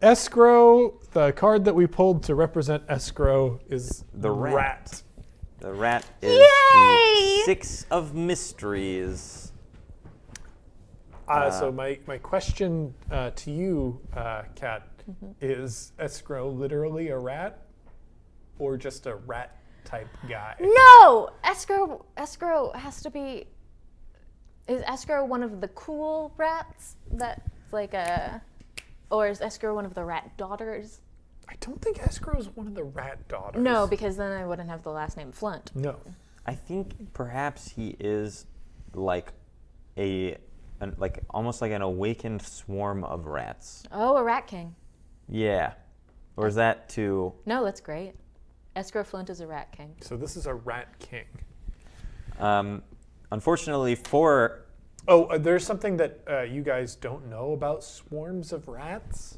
Escrow, the card that we pulled to represent Escrow is The rat. The rat is Yay! the Six of Mysteries. So my question to you, Kat, is Escrow literally a rat or just a rat type guy? No! Escrow has to be... Is Escrow one of the cool rats that's or is Escrow one of the rat daughters? I don't think Escrow is one of the rat daughters. No, because then I wouldn't have the last name Flunt. No. I think perhaps he is almost like an awakened swarm of rats. Oh, a rat king. Yeah. Or is that too... No, that's great. Escrow Flunt is a rat king. So this is a rat king. Unfortunately for... Oh, there's something that you guys don't know about swarms of rats.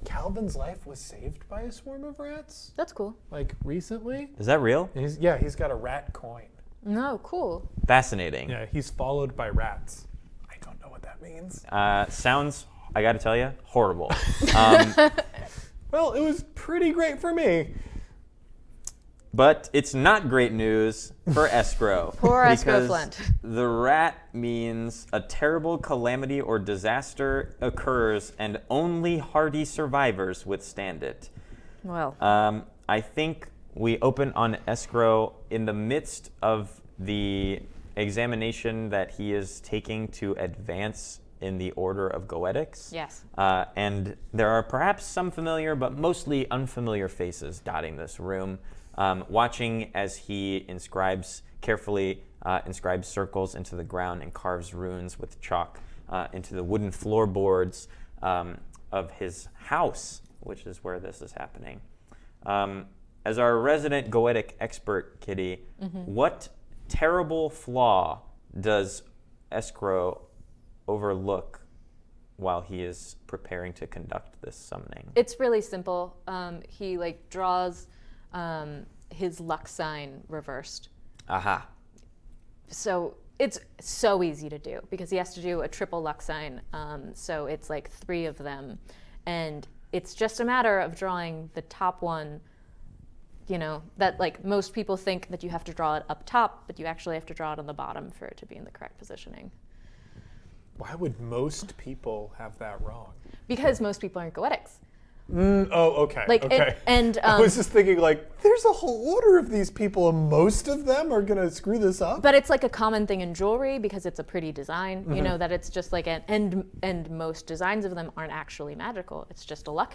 Calvin's life was saved by a swarm of rats, That's cool. recently. Is that real? And he's got a rat coin. No, cool. Fascinating. Yeah, he's followed by rats. I don't know what that means. Sounds, I gotta tell you, horrible. Well, it was pretty great for me. But it's not great news for Escrow. Poor Escrow because Flint. The rat means a terrible calamity or disaster occurs and only hardy survivors withstand it. Well, I think we open on Escrow in the midst of the examination that he is taking to advance in the order of Goetics. yes. And there are perhaps some familiar but mostly unfamiliar faces dotting this room. Watching as he carefully inscribes circles into the ground and carves runes with chalk into the wooden floorboards of his house, which is where this is happening. As our resident Goetic expert, Kitty, what terrible flaw does Escrow overlook while he is preparing to conduct this summoning? It's really simple. He draws his luck sign reversed. Aha. So it's so easy to do because he has to do a triple luck sign. So it's 3 of them. And it's just a matter of drawing the top one, that most people think that you have to draw it up top, but you actually have to draw it on the bottom for it to be in the correct positioning. Why would most people have that wrong? Because most people aren't Goetics. Okay. Like, okay. and I was just thinking, there's a whole order of these people, and most of them are gonna screw this up. But it's a common thing in jewelry because it's a pretty design. That it's just and most designs of them aren't actually magical. It's just a luck,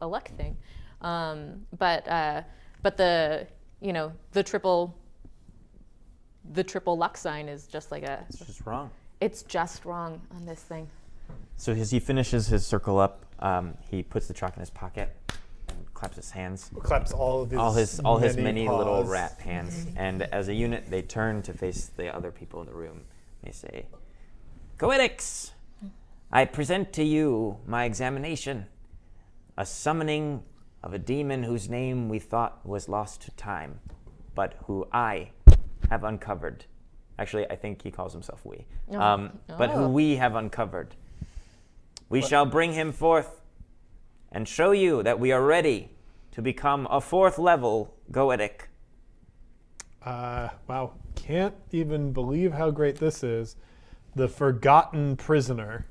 a luck thing. But the triple luck sign is just It's just wrong. It's just wrong on this thing. So as he finishes his circle up, he puts the chalk in his pocket and claps his hands. Claps all of his many paws. little rat hands. And as a unit, they turn to face the other people in the room. They say, "Goetics, I present to you my examination. a summoning of a demon whose name we thought was lost to time, but who I have uncovered. Actually, I think he calls himself we. But who we have uncovered. We shall bring him forth and show you that we are ready to become a 4th level Goetic. Wow, can't even believe how great this is. The Forgotten Prisoner.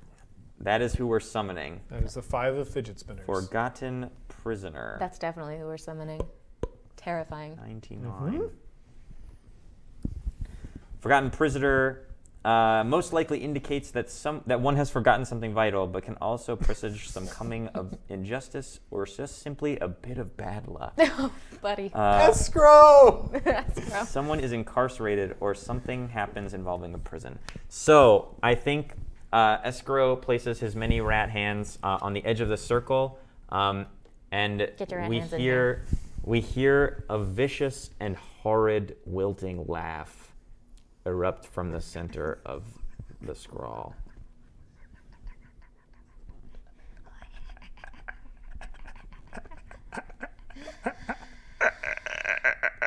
That is who we're summoning. That is the 5 of fidget spinners. Forgotten Prisoner. That's definitely who we're summoning. Terrifying. 99. Forgotten Prisoner most likely indicates that one has forgotten something vital, but can also presage some coming of injustice or just simply a bit of bad luck. Oh, buddy. Escrow! Someone is incarcerated or something happens involving the prison. So I think Escrow places his many rat hands on the edge of the circle, and Get your rat hands in we hear a vicious and horrid wilting laugh erupt from the center of the scrawl.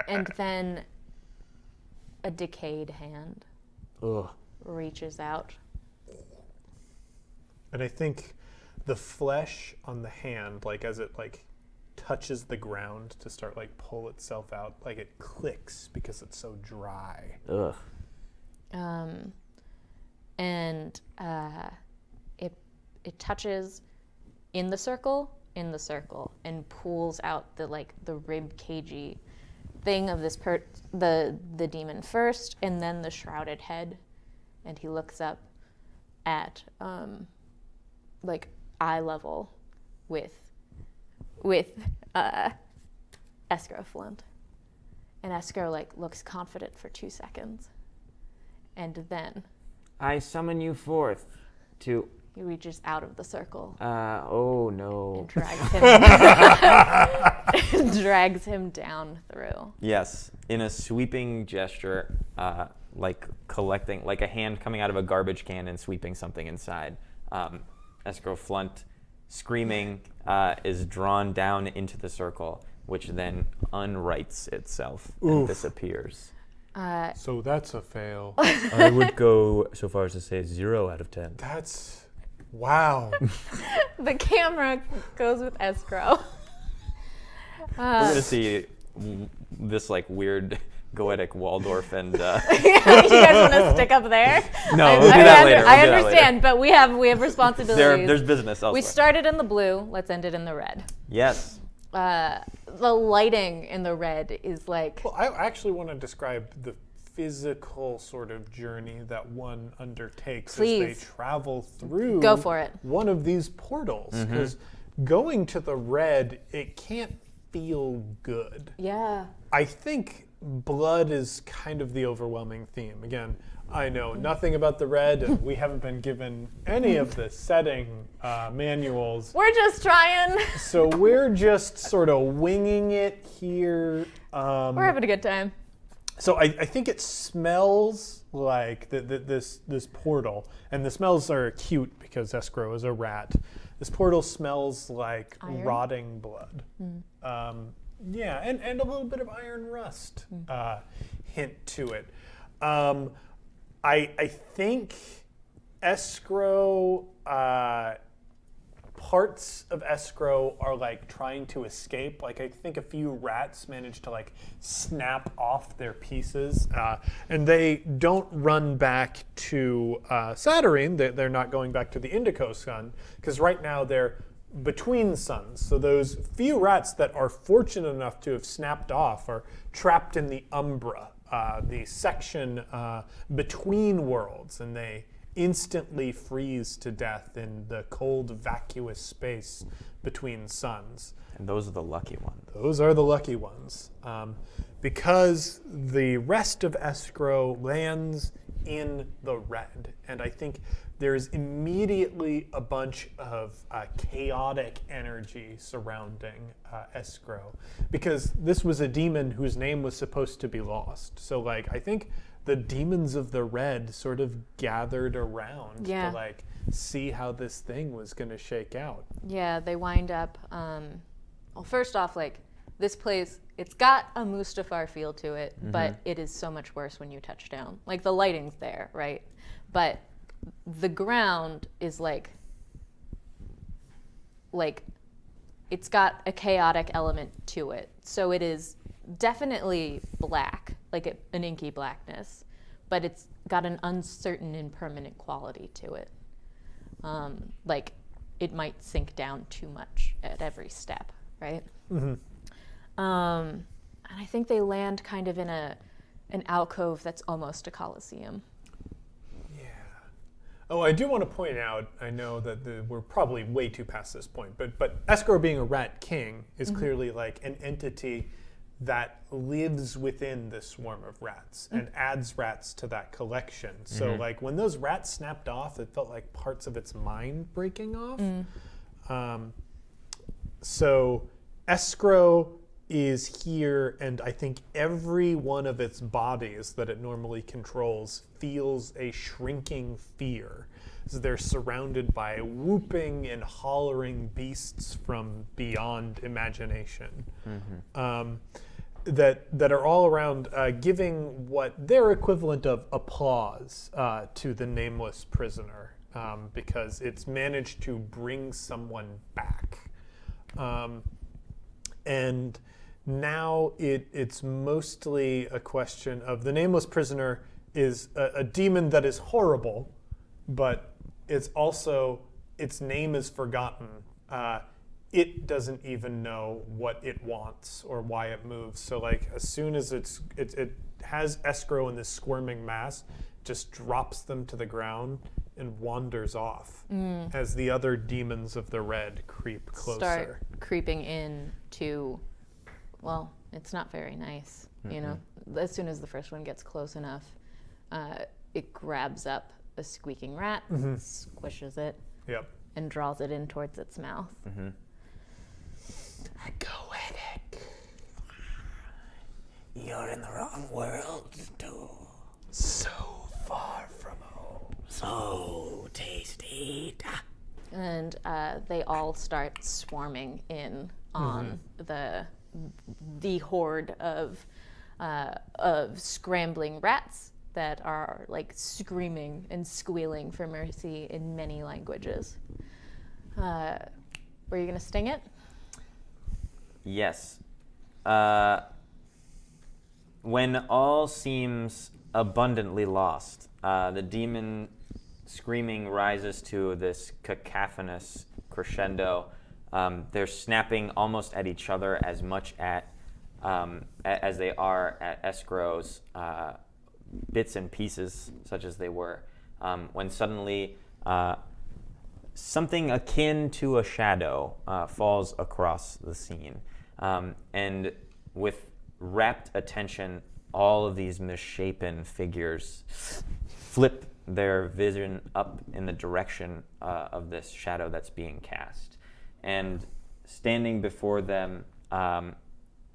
And then a decayed hand reaches out. And I think the flesh on the hand, like as it like touches the ground to start like pull itself out, like it clicks because it's so dry. Ugh. And it touches in the circle, and pulls out the rib cagey thing of this the demon first, and then the shrouded head, and he looks up at like eye level with Escrow Flint, and Escrow like looks confident for 2 seconds. And then I summon you forth to... He reaches out of the circle. Oh no. And drags him down through. Yes, in a sweeping gesture, like collecting, like a hand coming out of a garbage can and sweeping something inside. Escrow Flint, screaming, is drawn down into the circle, which then unwrites itself and disappears. So that's a fail. I would go so far as to say 0 out of 10. That's, wow. The camera goes with Escrow. We're going to see this like weird Goetic Waldorf and... You guys want to stick up there? No, we'll do that later. I understand, but we have responsibilities. There's business elsewhere. We started in the blue. Let's end it in the red. Yes. The lighting in the red is like... Well, I actually want to describe the physical sort of journey that one undertakes as they travel through Go for it. one of these portals. Because going to the red, it can't feel good. Yeah. I think blood is kind of the overwhelming theme. Again, I know nothing about the red, and we haven't been given any of the setting manuals. We're just trying. So we're just sort of winging it here. We're having a good time. So I think it smells like this portal, and the smells are cute because Escrow is a rat. This portal smells like iron? rotting blood. Yeah, and a little bit of iron rust hint to it. I think Escrow, parts of Escrow are like trying to escape. Like I think a few rats manage to like snap off their pieces, and they don't run back to Saturnine. They're not going back to the Indico Sun because right now they're between suns. So those few rats that are fortunate enough to have snapped off are trapped in the Umbra, the section between worlds, and they instantly freeze to death in the cold, vacuous space between suns. And those are the lucky ones. Those are the lucky ones. Because the rest of Escrow lands in the red. And I think there's immediately a bunch of chaotic energy surrounding Escrow, because this was a demon whose name was supposed to be lost. So like I think the demons of the red sort of gathered around to like see how this thing was going to shake out. Yeah, they wind up. Well, first off, like this place, it's got a Mustafar feel to it, but it is so much worse when you touch down. Like the lighting's there, right? But the ground is like it's got a chaotic element to it. So it is definitely black, like an inky blackness, but it's got an uncertain and permanent quality to it. Like it might sink down too much at every step, right? And I think they land kind of in an alcove that's almost a coliseum. Oh, I do want to point out, I know that we're probably way too past this point, but Escrow being a rat king is clearly like an entity that lives within this swarm of rats and adds rats to that collection. So like when those rats snapped off, it felt like parts of its mind breaking off. So Escrow is here, and I think every one of its bodies that it normally controls feels a shrinking fear. So they're surrounded by whooping and hollering beasts from beyond imagination that are all around giving what their equivalent of applause to the nameless prisoner because it's managed to bring someone back. And now it's mostly a question of the nameless prisoner is a demon that is horrible, but it's also, its name is forgotten. It doesn't even know what it wants or why it moves. So like as soon as it has Escrow in this squirming mass, just drops them to the ground and wanders off as the other demons of the red creep closer. Start creeping in to, well, it's not very nice, you know. As soon as the first one gets close enough, it grabs up a squeaking rat, squishes it, and draws it in towards its mouth. Go at it. You're in the wrong world, too. So far from home. So tasty. And they all start swarming in on the horde of scrambling rats that are like screaming and squealing for mercy in many languages. Were you gonna sting it? Yes. When all seems abundantly lost, the demon screaming rises to this cacophonous crescendo. They're snapping almost at each other as much as they are at Escrow's bits and pieces, such as they were, when suddenly something akin to a shadow falls across the scene. And with rapt attention, all of these misshapen figures flip their vision up in the direction of this shadow that's being cast. And standing before them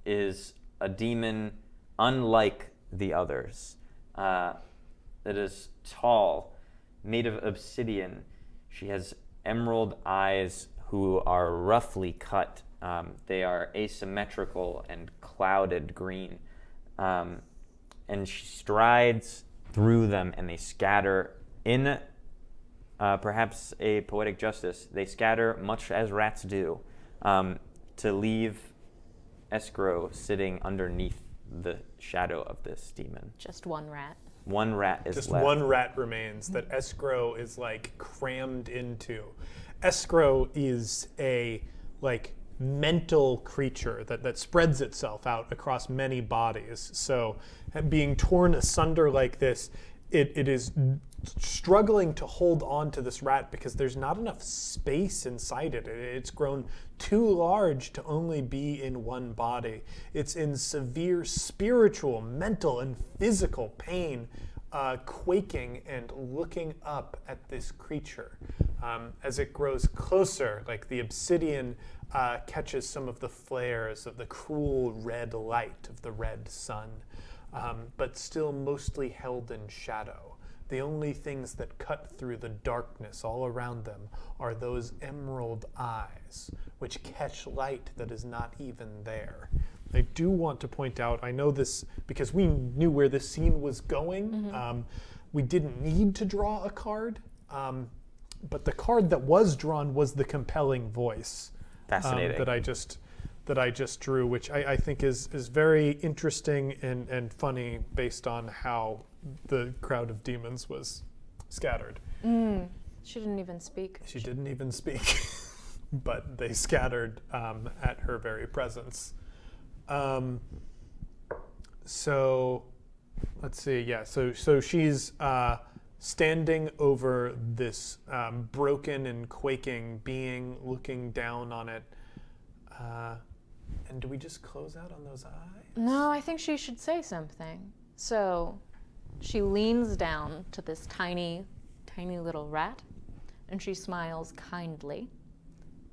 is a demon unlike the others. That is tall, made of obsidian. She has emerald eyes who are roughly cut. They are asymmetrical and clouded green. And she strides through them, and they scatter in perhaps a poetic justice. They scatter much as rats do, to leave Escrow sitting underneath the shadow of this demon. Just one rat. One rat is Just left. one rat remains that Escrow is like crammed into. Escrow is a like mental creature that spreads itself out across many bodies. So being torn asunder like this, it is struggling to hold on to this rat because there's not enough space inside it. It's grown too large to only be in one body. It's in severe spiritual, mental, and physical pain quaking and looking up at this creature. As it grows closer, like the obsidian catches some of the flares of the cruel red light of the red sun, but still mostly held in shadow. The only things that cut through the darkness all around them are those emerald eyes, which catch light that is not even there. I do want to point out, I know this because we knew where this scene was going. We didn't need to draw a card, but the card that was drawn was the compelling voice. Fascinating. That I just drew, which I think is very interesting and funny based on how the crowd of demons was scattered. She didn't even speak. She didn't even speak, but they scattered at her very presence. So let's see. Yeah. So she's standing over this broken and quaking being, looking down on it. And do we just close out on those eyes? No, I think she should say something. So she leans down to this tiny, tiny little rat, and she smiles kindly,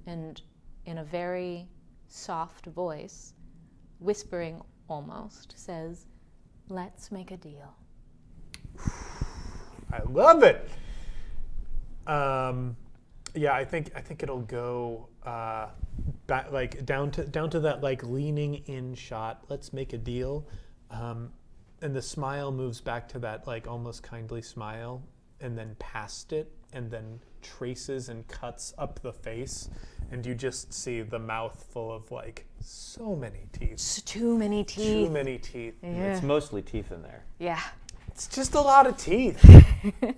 and in a very soft voice, whispering almost, says, "Let's make a deal." I love it. Yeah, I think it'll go back, like down to that like leaning in shot. Let's make a deal, and the smile moves back to that like almost kindly smile, and then past it, and then traces and cuts up the face, and you just see the mouth full of like so many teeth. Too many teeth. Too many teeth. Yeah. It's mostly teeth in there. Yeah. It's just a lot of teeth.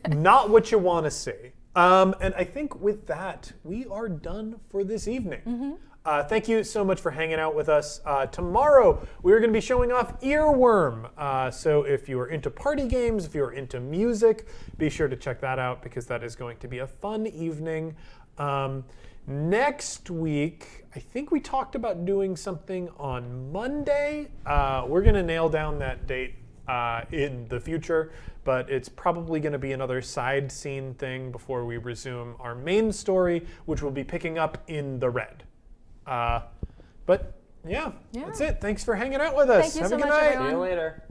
Not what you want to see. And I think with that, we are done for this evening. Thank you so much for hanging out with us. Tomorrow, we're going to be showing off Earworm. So if you are into party games, if you're into music, be sure to check that out because that is going to be a fun evening. Next week, I think we talked about doing something on Monday. We're going to nail down that date in the future, but it's probably going to be another side scene thing before we resume our main story, which will be picking up in the red. But yeah, that's it. Thanks for hanging out with us. Thank you Have so a good much, night. everyone. See you later.